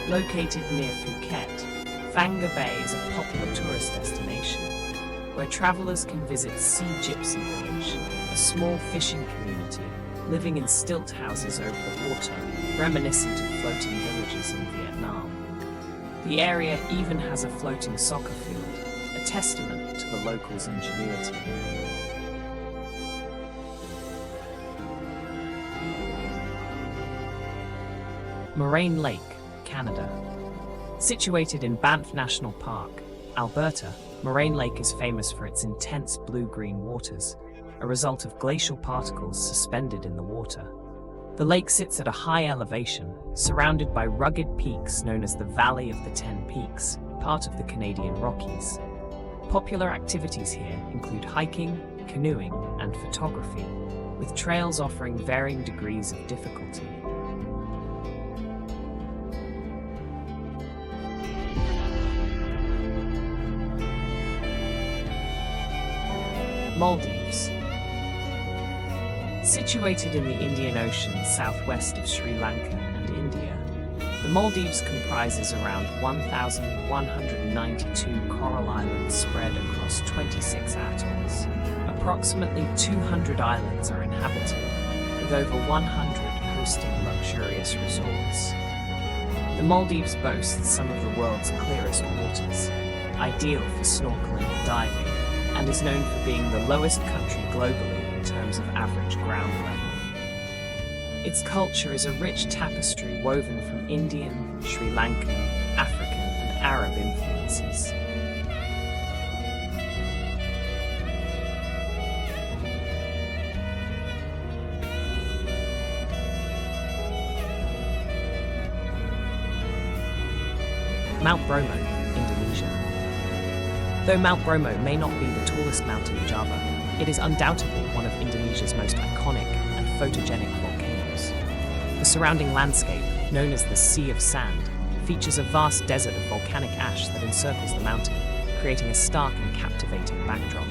Located near Phuket, Phanga Bay is a popular tourist destination where travelers can visit Sea Gypsy Village, a small fishing community living in stilt houses over the water, reminiscent of floating villages in Vietnam. The area even has a floating soccer field, a testament to the locals' ingenuity. Moraine Lake, Canada. Situated in Banff National Park, Alberta, Moraine Lake is famous for its intense blue-green waters, a result of glacial particles suspended in the water. The lake sits at a high elevation, surrounded by rugged peaks known as the Valley of the Ten Peaks, part of the Canadian Rockies. Popular activities here include hiking, canoeing, and photography, with trails offering varying degrees of difficulty. Maldives. Situated in the Indian Ocean southwest of Sri Lanka and India, the Maldives comprises around 1,192 coral islands spread across 26 atolls. Approximately 200 islands are inhabited, with over 100 hosting luxurious resorts. The Maldives boasts some of the world's clearest waters, ideal for snorkeling and diving, and is known for being the lowest country globally in terms of average ground level. Its culture is a rich tapestry woven from Indian, Sri Lankan, African, and Arab influences. Mount Bromo, Indonesia. Though Mount Bromo may not be the tallest mountain in Java, it is undoubtedly one of Indonesia's most iconic and photogenic volcanoes. The surrounding landscape, known as the Sea of Sand, features a vast desert of volcanic ash that encircles the mountain, creating a stark and captivating backdrop.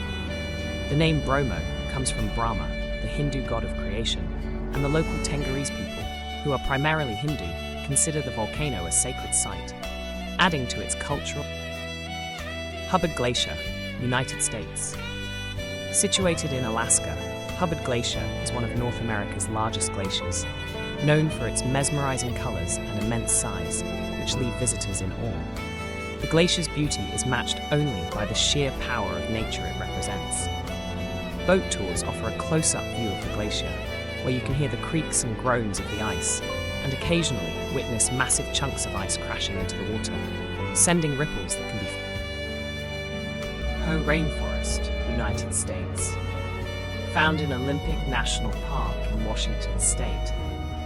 The name Bromo comes from Brahma, the Hindu god of creation, and the local Tengarese people, who are primarily Hindu, consider the volcano a sacred site, adding to its cultural. Hubbard Glacier, United States. Situated in Alaska, Hubbard Glacier is one of North America's largest glaciers, known for its mesmerizing colors and immense size, which leave visitors in awe. The glacier's beauty is matched only by the sheer power of nature it represents. Boat tours offer a close-up view of the glacier, where you can hear the creaks and groans of the ice, and occasionally witness massive chunks of ice crashing into the water, sending ripples that can be. Hoh Rainforest, United States. Found in Olympic National Park in Washington State,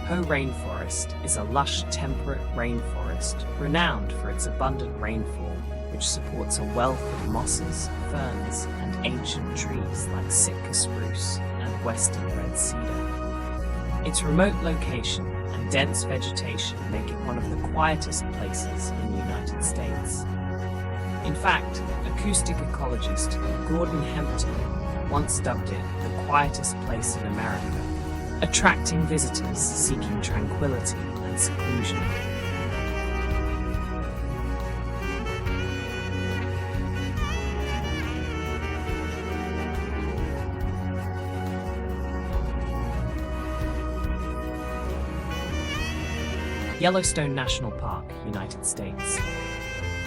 Hoh Rainforest is a lush, temperate rainforest renowned for its abundant rainfall, which supports a wealth of mosses, ferns, and ancient trees like Sitka spruce and western red cedar. Its remote location and dense vegetation make it one of the quietest places in the United States. In fact, acoustic ecologist Gordon Hempton once dubbed it the quietest place in America, attracting visitors seeking tranquility and seclusion. Yellowstone National Park, United States.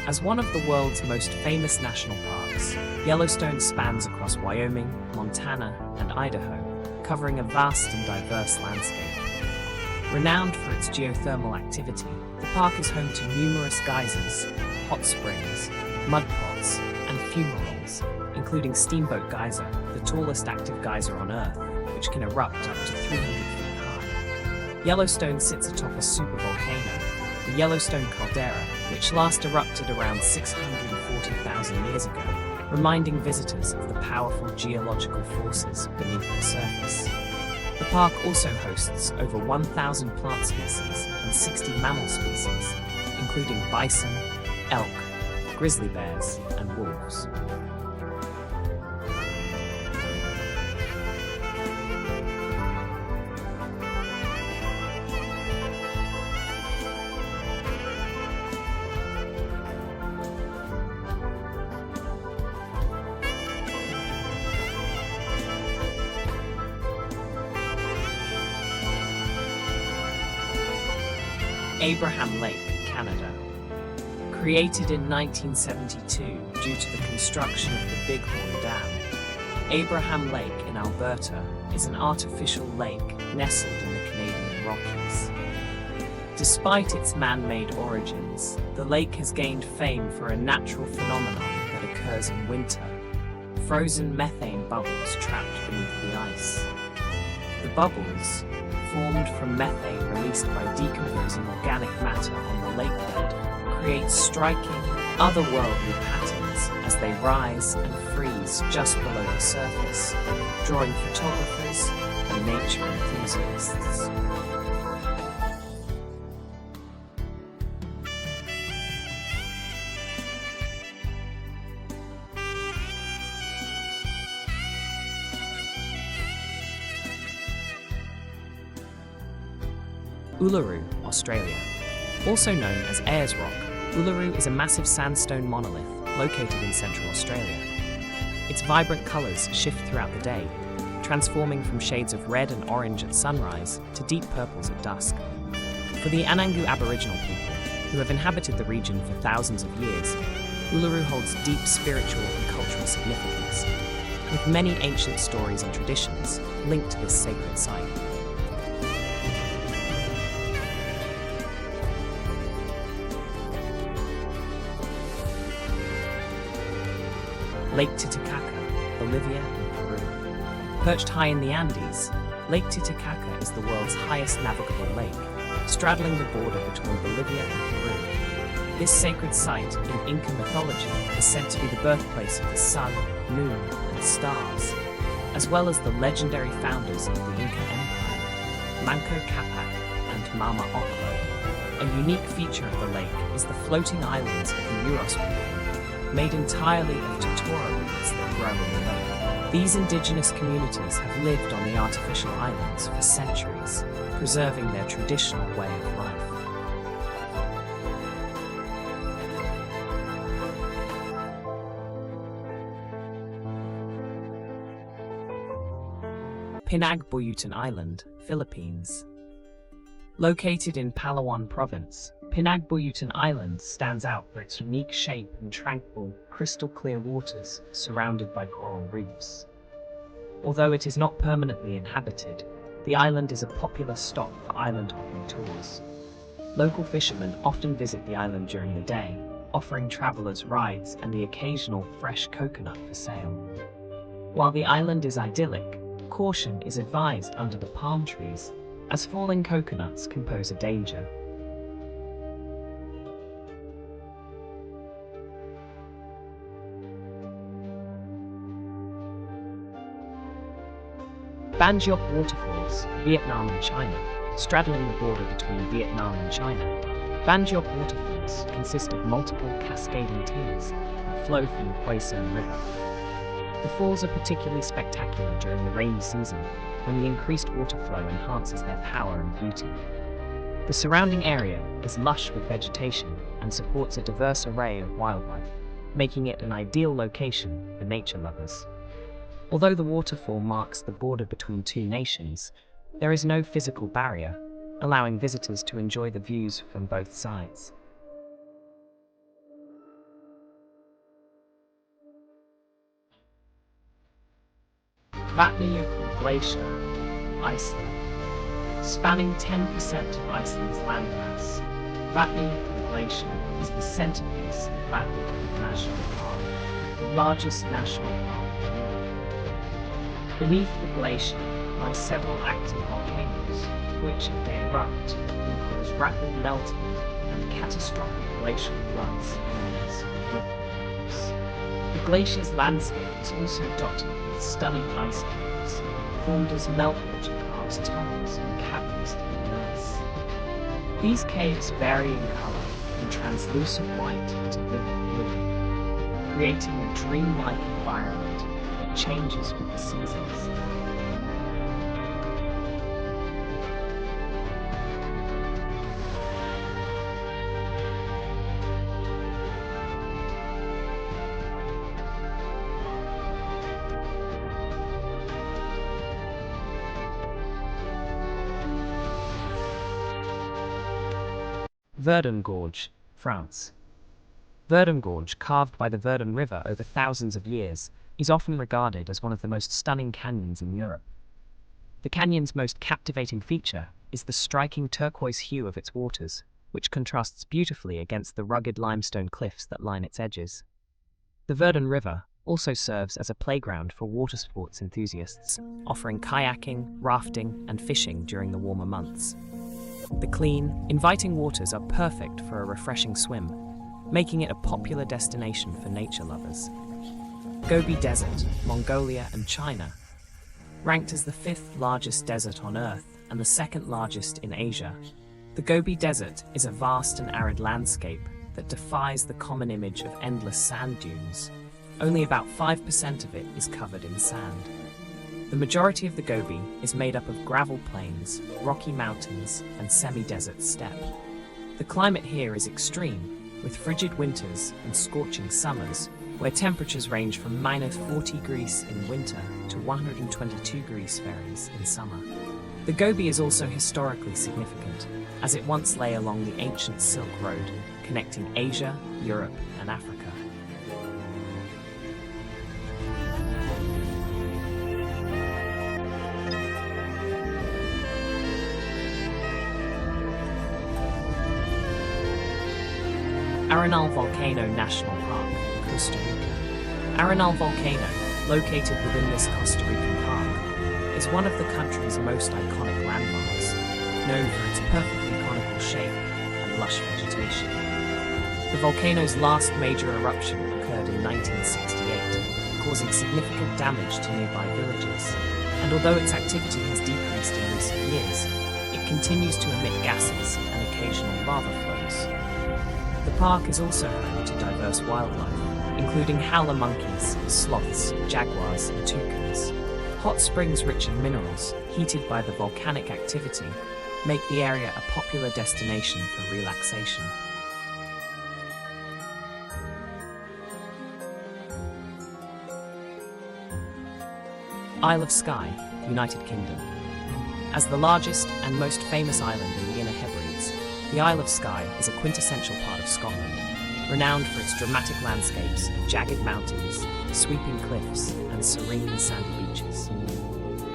As one of the world's most famous national parks, Yellowstone spans across Wyoming, Montana, and Idaho, covering a vast and diverse landscape. Renowned for its geothermal activity, the park is home to numerous geysers, hot springs, mud pots, and fumaroles, including Steamboat Geyser, the tallest active geyser on Earth, which can erupt up to 300 feet high. Yellowstone sits atop a supervolcano, the Yellowstone caldera, which last erupted around 640,000 years ago, reminding visitors of the powerful geological forces beneath the surface. The park also hosts over 1,000 plant species and 60 mammal species, including bison, elk, grizzly bears, and wolves. Abraham Lake, Canada. Created in 1972 due to the construction of the Bighorn Dam, Abraham Lake in Alberta is an artificial lake nestled in the Canadian Rockies. Despite its man-made origins, the lake has gained fame for a natural phenomenon that occurs in winter: frozen methane bubbles trapped beneath the ice. The bubbles, formed from methane released by decomposing organic matter on the lake bed, create striking, otherworldly patterns as they rise and freeze just below the surface, drawing photographers and nature enthusiasts. Uluru, Australia. Also known as Ayers Rock, Uluru is a massive sandstone monolith located in central Australia. Its vibrant colours shift throughout the day, transforming from shades of red and orange at sunrise to deep purples at dusk. For the Anangu Aboriginal people, who have inhabited the region for thousands of years, Uluru holds deep spiritual and cultural significance, with many ancient stories and traditions linked to this sacred site. Lake Titicaca, Bolivia and Peru. Perched high in the Andes, Lake Titicaca is the world's highest navigable lake, straddling the border between Bolivia and Peru. This sacred site in Inca mythology is said to be the birthplace of the sun, moon, and stars, as well as the legendary founders of the Inca Empire, Manco Capac and Mama Oclo. A unique feature of the lake is the floating islands of the Uros people, made entirely of totora roots that grow in the lake. These indigenous communities have lived on the artificial islands for centuries, preserving their traditional way of life. Pinagboyutan Island, Philippines. Located in Palawan Province, Pinagboyutan Island stands out for its unique shape and tranquil, crystal-clear waters surrounded by coral reefs. Although it is not permanently inhabited, the island is a popular stop for island hopping tours. Local fishermen often visit the island during the day, offering travelers rides and the occasional fresh coconut for sale. While the island is idyllic, caution is advised under the palm trees, as falling coconuts can pose a danger. Ban Duoc Waterfalls, Vietnam and China. Straddling the border between Vietnam and China, Ban Duoc Waterfalls consist of multiple cascading tiers that flow from the Hue Son River. The falls are particularly spectacular during the rainy season, when the increased water flow enhances their power and beauty. The surrounding area is lush with vegetation and supports a diverse array of wildlife, making it an ideal location for nature lovers. Although the waterfall marks the border between two nations, there is no physical barrier, allowing visitors to enjoy the views from both sides. Vatnajökull Glacier, Iceland. Spanning 10% of Iceland's landmass, Vatnajökull Glacier is the centerpiece of Vatnajökull National Park, the largest national park in Europe. Beneath the glacier lie several active volcanoes, which, if they erupt, will cause rapid melting and catastrophic glacial floods known as waterfalls. The glacier's landscape is also dotted with stunning ice caves, formed as meltwater carves tunnels and caverns through the ice. These caves vary in color from translucent white to vivid blue, creating a dreamlike environment that changes with the seasons. Verdun Gorge, France. Verdun Gorge, carved by the Verdun River over thousands of years, is often regarded as one of the most stunning canyons in Europe. The canyon's most captivating feature is the striking turquoise hue of its waters, which contrasts beautifully against the rugged limestone cliffs that line its edges. The Verdun River also serves as a playground for water sports enthusiasts, offering kayaking, rafting, and fishing during the warmer months. The clean, inviting waters are perfect for a refreshing swim, making it a popular destination for nature lovers. Gobi Desert, Mongolia and China. Ranked as the 5th largest desert on Earth and the 2nd largest in Asia, the Gobi Desert is a vast and arid landscape that defies the common image of endless sand dunes. Only about 5% of it is covered in sand. The majority of the Gobi is made up of gravel plains, rocky mountains, and semi-desert steppe. The climate here is extreme, with frigid winters and scorching summers, where temperatures range from -40 degrees in winter to 122 degrees Fahrenheit in summer. The Gobi is also historically significant, as it once lay along the ancient Silk Road, connecting Asia, Europe, and Africa. Arenal Volcano National Park, Costa Rica. Arenal Volcano, located within this Costa Rican park, is one of the country's most iconic landmarks, known for its perfectly conical shape and lush vegetation. The volcano's last major eruption occurred in 1968, causing significant damage to nearby villages, and although its activity has decreased in recent years, it continues to emit gases and occasional lava flows. The park is also home to diverse wildlife, including howler monkeys, sloths, jaguars, and toucans. Hot springs rich in minerals, heated by the volcanic activity, make the area a popular destination for relaxation. Isle of Skye, United Kingdom. As the largest and most famous island in the Inner Hebrides, the Isle of Skye is a quintessential part of Scotland, renowned for its dramatic landscapes of jagged mountains, sweeping cliffs, and serene sandy beaches.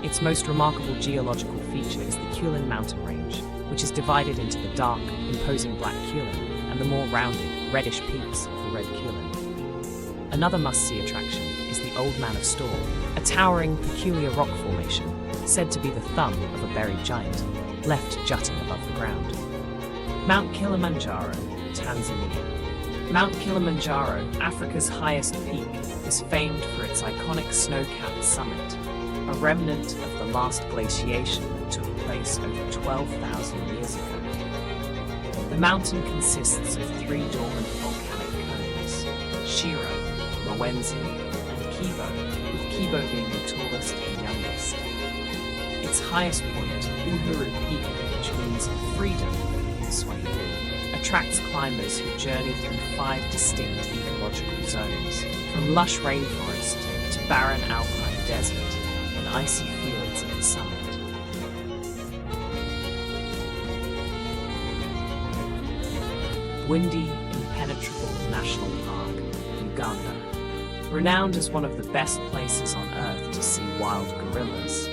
Its most remarkable geological feature is the Cuillin mountain range, which is divided into the dark, imposing Black Cuillin and the more rounded, reddish peaks of the Red Cuillin. Another must-see attraction is the Old Man of Storm, a towering, peculiar rock formation said to be the thumb of a buried giant, left jutting above the ground. Mount Kilimanjaro, Tanzania. Mount Kilimanjaro, Africa's highest peak, is famed for its iconic snow-capped summit, a remnant of the last glaciation that took place over 12,000 years ago. The mountain consists of 3 dormant volcanic cones, Shiro, Mawenzi, and Kibo, with Kibo being the tallest and youngest. Its highest point, Uhuru Peak, which means freedom in Swahili, attracts climbers who journey through 5 distinct ecological zones, from lush rainforest to barren alpine desert and icy fields at the summit. Windy Impenetrable National Park, Uganda. Renowned as one of the best places on Earth to see wild gorillas,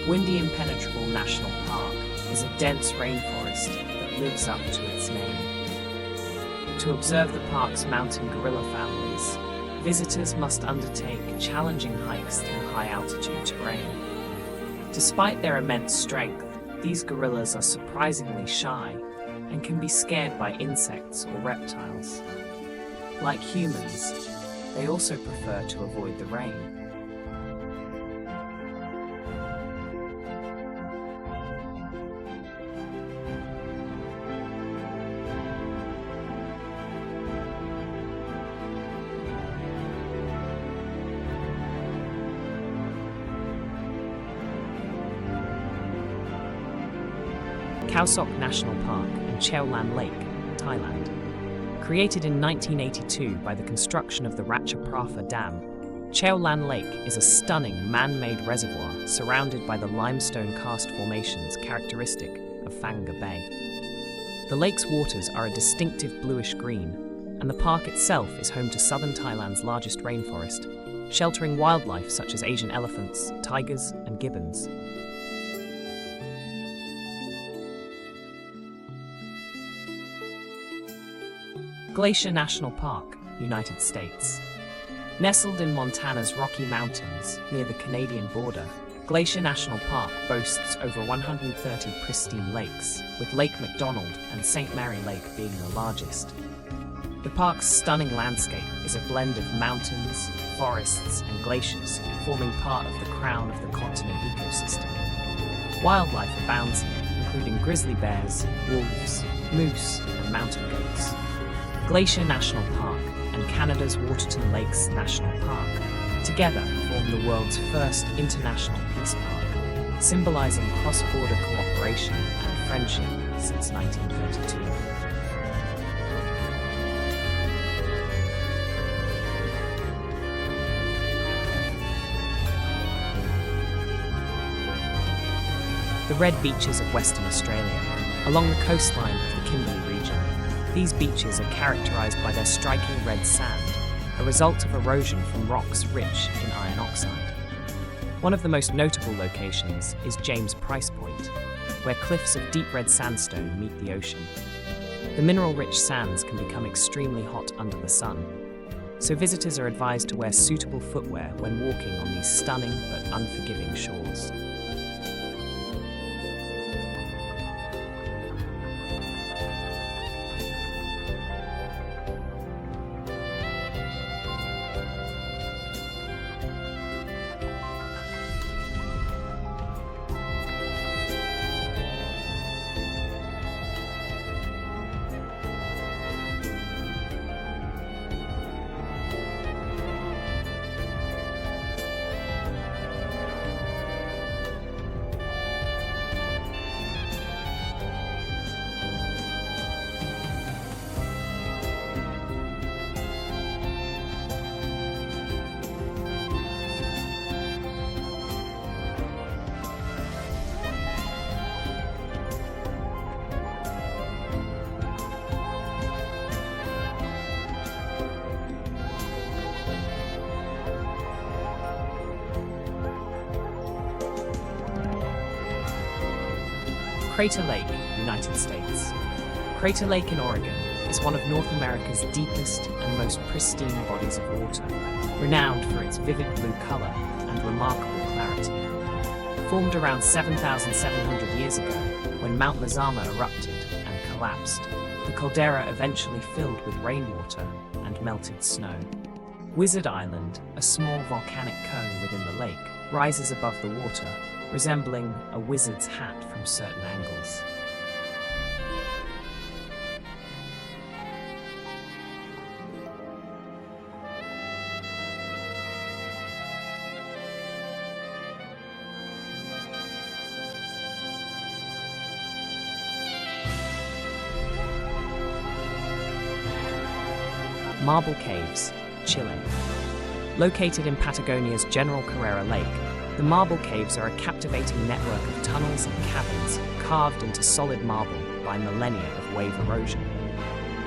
Windy Impenetrable National Park is a dense rainforest that lives up to its name. To observe the park's mountain gorilla families, visitors must undertake challenging hikes through high-altitude terrain. Despite their immense strength, these gorillas are surprisingly shy and can be scared by insects or reptiles. Like humans, they also prefer to avoid the rain. Khao Sok National Park and Cheo Lan Lake, Thailand. Created in 1982 by the construction of the Ratchaprapha Dam, Cheo Lan Lake is a stunning man-made reservoir surrounded by the limestone karst formations characteristic of Phanga Bay. The lake's waters are a distinctive bluish green, and the park itself is home to southern Thailand's largest rainforest, sheltering wildlife such as Asian elephants, tigers, and gibbons. Glacier National Park, United States. Nestled in Montana's Rocky Mountains, near the Canadian border, Glacier National Park boasts over 130 pristine lakes, with Lake McDonald and St. Mary Lake being the largest. The park's stunning landscape is a blend of mountains, forests, and glaciers, forming part of the crown of the continent ecosystem. Wildlife abounds here, including grizzly bears, wolves, moose, and mountain goats. Glacier National Park and Canada's Waterton Lakes National Park together form the world's first international peace park, symbolizing cross-border cooperation and friendship since 1932. The red beaches of Western Australia, along the coastline of the Kimberley region. These beaches are characterized by their striking red sand, a result of erosion from rocks rich in iron oxide. One of the most notable locations is James Price Point, where cliffs of deep red sandstone meet the ocean. The mineral-rich sands can become extremely hot under the sun, so visitors are advised to wear suitable footwear when walking on these stunning but unforgiving shores. Crater Lake, United States. Crater Lake in Oregon is one of North America's deepest and most pristine bodies of water, renowned for its vivid blue color and remarkable clarity. Formed around 7,700 years ago, when Mount Mazama erupted and collapsed, the caldera eventually filled with rainwater and melted snow. Wizard Island, a small volcanic cone within the lake, rises above the water, resembling a wizard's hat from certain angles. Marble Caves, Chile. Located in Patagonia's General Carrera Lake, the Marble Caves are a captivating network of tunnels and caverns carved into solid marble by millennia of wave erosion.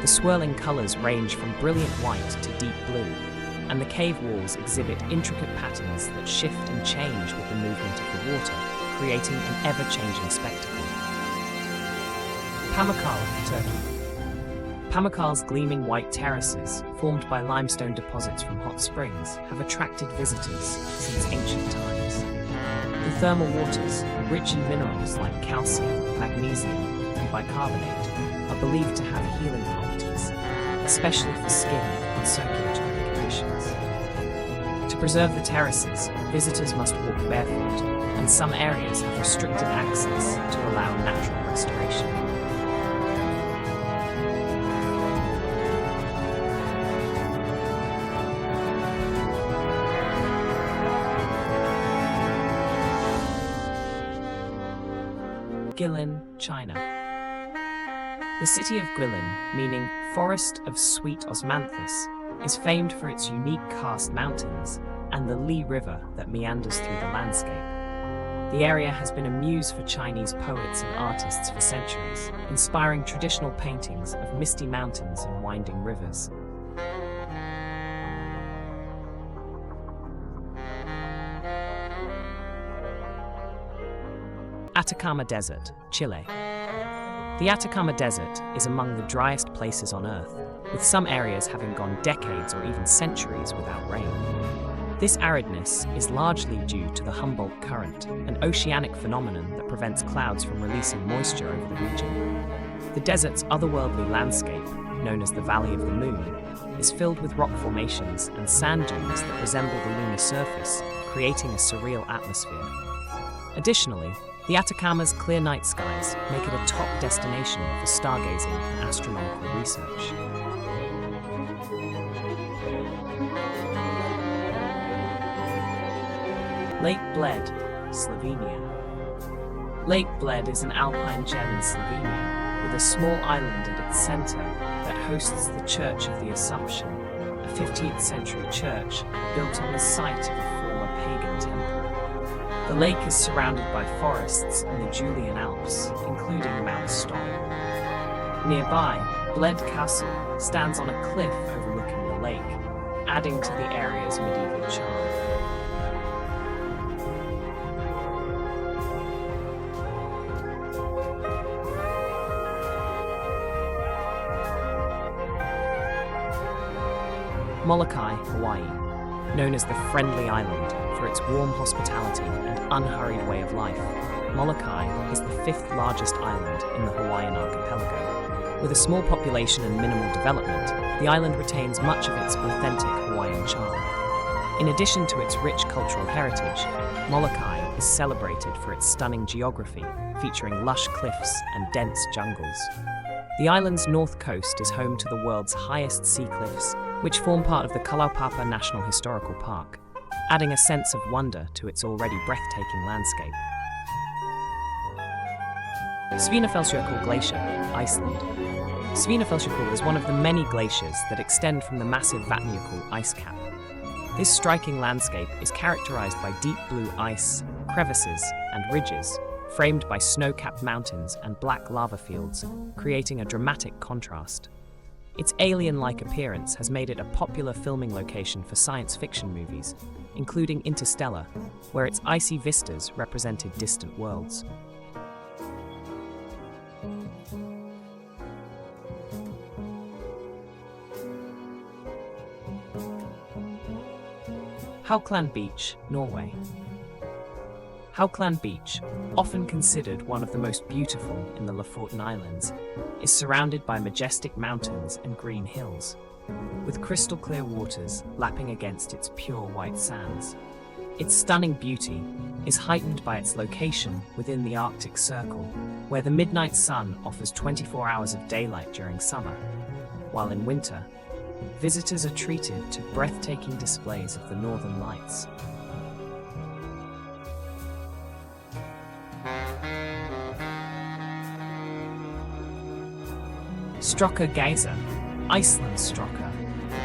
The swirling colors range from brilliant white to deep blue, and the cave walls exhibit intricate patterns that shift and change with the movement of the water, creating an ever-changing spectacle. Pamukkale, Turkey. Pamukkale's gleaming white terraces, formed by limestone deposits from hot springs, have attracted visitors since ancient times. The thermal waters, rich in minerals like calcium, magnesium, and bicarbonate, are believed to have healing properties, especially for skin and circulatory conditions. To preserve the terraces, visitors must walk barefoot, and some areas have restricted access to allow natural restoration. Guilin, China. The city of Guilin, meaning forest of sweet osmanthus, is famed for its unique karst mountains and the Li River that meanders through the landscape. The area has been a muse for Chinese poets and artists for centuries, inspiring traditional paintings of misty mountains and winding rivers. Atacama Desert, Chile. The Atacama Desert is among the driest places on Earth, with some areas having gone decades or even centuries without rain. This aridness is largely due to the Humboldt Current, an oceanic phenomenon that prevents clouds from releasing moisture over the region. The desert's otherworldly landscape, known as the Valley of the Moon, is filled with rock formations and sand dunes that resemble the lunar surface, creating a surreal atmosphere. Additionally, the Atacama's clear night skies make it a top destination for stargazing and astronomical research. Lake Bled, Slovenia. Lake Bled is an alpine gem in Slovenia, with a small island at its center that hosts the Church of the Assumption, a 15th century church built on the site of a former pagan temple. The lake is surrounded by forests in the Julian Alps, including Mount Stoll. Nearby, Bled Castle stands on a cliff overlooking the lake, adding to the area's medieval charm. Molokai, Hawaii. Known as the Friendly Island for its warm hospitality and unhurried way of life, Molokai is the 5th largest island in the Hawaiian archipelago. With a small population and minimal development, the island retains much of its authentic Hawaiian charm. In addition to its rich cultural heritage, Molokai is celebrated for its stunning geography, featuring lush cliffs and dense jungles. The island's north coast is home to the world's highest sea cliffs, which form part of the Kalaupapa National Historical Park, adding a sense of wonder to its already breathtaking landscape. Svinafellsjökull Glacier, Iceland. Svinafellsjökull is one of the many glaciers that extend from the massive Vatnajökull ice cap. This striking landscape is characterized by deep blue ice, crevices, and ridges, framed by snow-capped mountains and black lava fields, creating a dramatic contrast. Its alien-like appearance has made it a popular filming location for science fiction movies, including Interstellar, where its icy vistas represented distant worlds. Haukland Beach, Norway. Haukland Beach, often considered one of the most beautiful in the Lofoten Islands, is surrounded by majestic mountains and green hills, with crystal clear waters lapping against its pure white sands. Its stunning beauty is heightened by its location within the Arctic Circle, where the midnight sun offers 24 hours of daylight during summer, while in winter, visitors are treated to breathtaking displays of the northern lights. Strokka Geyser, Iceland's Strokka,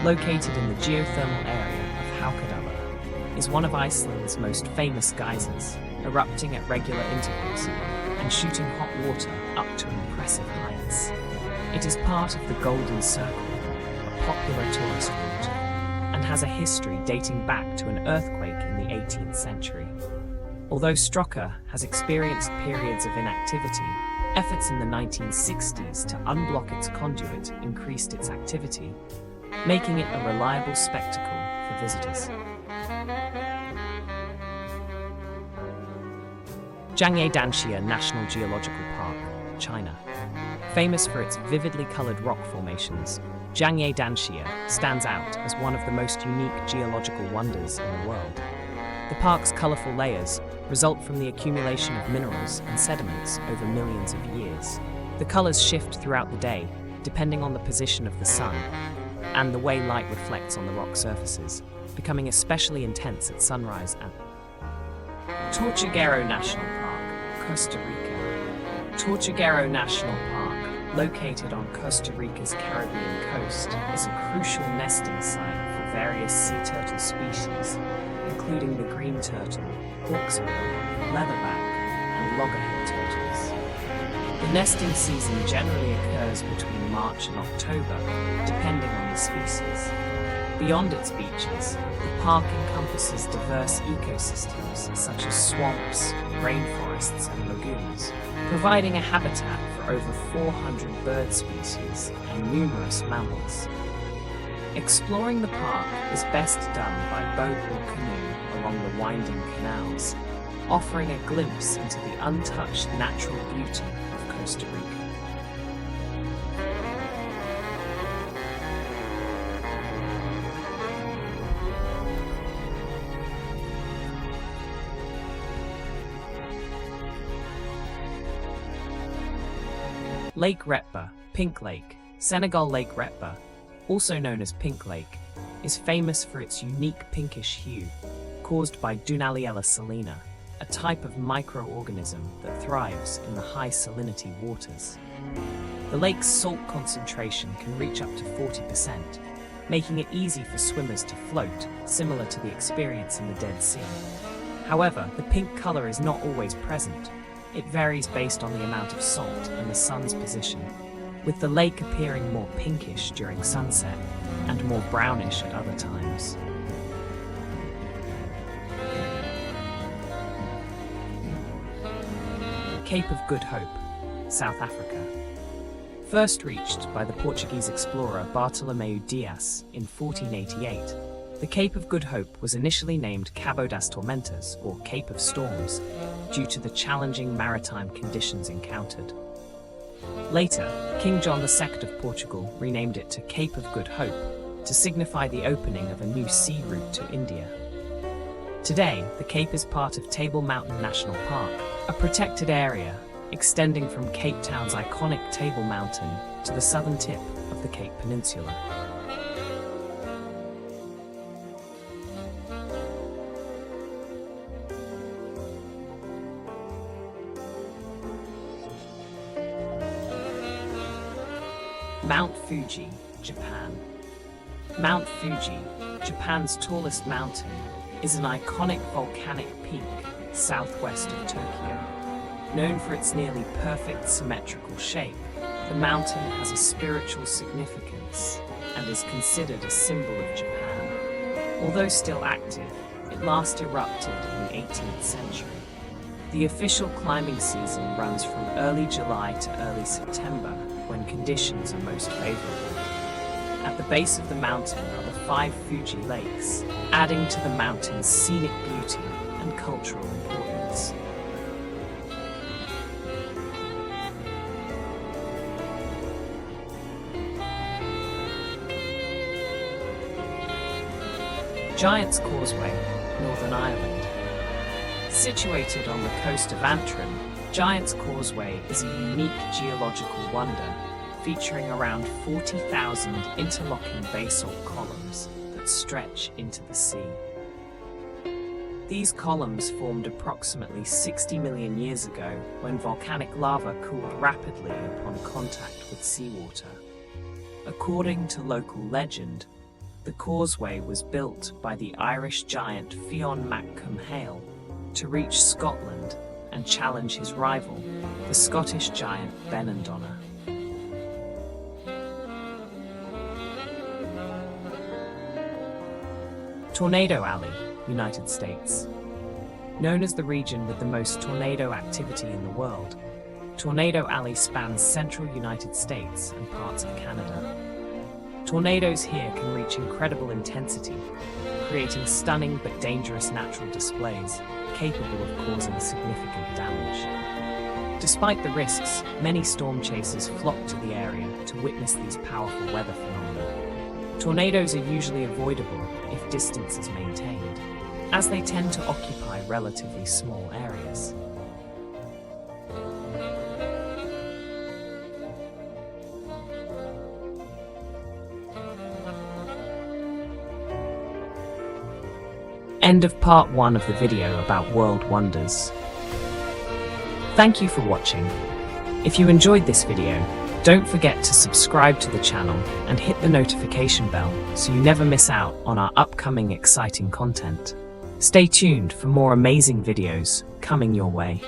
located in the geothermal area of Haukadalur, is one of Iceland's most famous geysers, erupting at regular intervals and shooting hot water up to impressive heights. It is part of the Golden Circle, a popular tourist route, and has a history dating back to an earthquake in the 18th century. Although Strokka has experienced periods of inactivity, efforts in the 1960s to unblock its conduit increased its activity, making it a reliable spectacle for visitors. Zhangye National Geological Park, China. Famous for its vividly colored rock formations, Zhangye stands out as one of the most unique geological wonders in the world. The park's colorful layers result from the accumulation of minerals and sediments over millions of years. The colors shift throughout the day, depending on the position of the sun and the way light reflects on the rock surfaces, becoming especially intense at sunrise and Tortuguero National Park, Costa Rica. Tortuguero National Park, located on Costa Rica's Caribbean coast, is a crucial nesting site for various sea turtle species, including the green turtle, hawksbill, leatherback, and loggerhead turtles. The nesting season generally occurs between March and October, depending on the species. Beyond its beaches, the park encompasses diverse ecosystems such as swamps, rainforests, and lagoons, providing a habitat for over 400 bird species and numerous mammals. Exploring the park is best done by boat or canoe along the winding canals, offering a glimpse into the untouched natural beauty of Costa Rica. Lake Retba, Pink Lake. Senegal Lake Retba, also known as Pink Lake, is famous for its unique pinkish hue, caused by Dunaliella salina, a type of microorganism that thrives in the high salinity waters. The lake's salt concentration can reach up to 40%, making it easy for swimmers to float, similar to the experience in the Dead Sea. However, the pink color is not always present. It varies based on the amount of salt and the sun's position, with the lake appearing more pinkish during sunset and more brownish at other times. Cape of Good Hope, South Africa. First reached by the Portuguese explorer Bartolomeu Dias in 1488, the Cape of Good Hope was initially named Cabo das Tormentas, or Cape of Storms, due to the challenging maritime conditions encountered. Later, King John II of Portugal renamed it to Cape of Good Hope to signify the opening of a new sea route to India. Today, the Cape is part of Table Mountain National Park, a protected area extending from Cape Town's iconic Table Mountain to the southern tip of the Cape Peninsula. Mount Fuji, Japan. Mount Fuji, Japan's tallest mountain, is an iconic volcanic peak southwest of Tokyo. Known for its nearly perfect symmetrical shape, the mountain has a spiritual significance and is considered a symbol of Japan. Although still active, it last erupted in the 18th century. The official climbing season runs from early July to early September, when conditions are most favorable. At the base of the mountain are the 5 Fuji lakes, adding to the mountain's scenic beauty and cultural importance. Giant's Causeway, Northern Ireland. Situated on the coast of Antrim, Giant's Causeway is a unique geological wonder, featuring around 40,000 interlocking basalt columns that stretch into the sea. These columns formed approximately 60 million years ago when volcanic lava cooled rapidly upon contact with seawater. According to local legend, the causeway was built by the Irish giant Fionn mac Cumhaill to reach Scotland and challenge his rival, the Scottish giant Benandonna. Tornado Alley, United States. Known as the region with the most tornado activity in the world, Tornado Alley spans central United States and parts of Canada. Tornadoes here can reach incredible intensity, creating stunning but dangerous natural displays capable of causing significant damage. Despite the risks, many storm chasers flock to the area to witness these powerful weather phenomena. Tornadoes are usually avoidable if distance is maintained, as they tend to occupy relatively small areas. End of part 1 of the video about world wonders. Thank you for watching. If you enjoyed this video, don't forget to subscribe to the channel and hit the notification bell so you never miss out on our upcoming exciting content. Stay tuned for more amazing videos coming your way.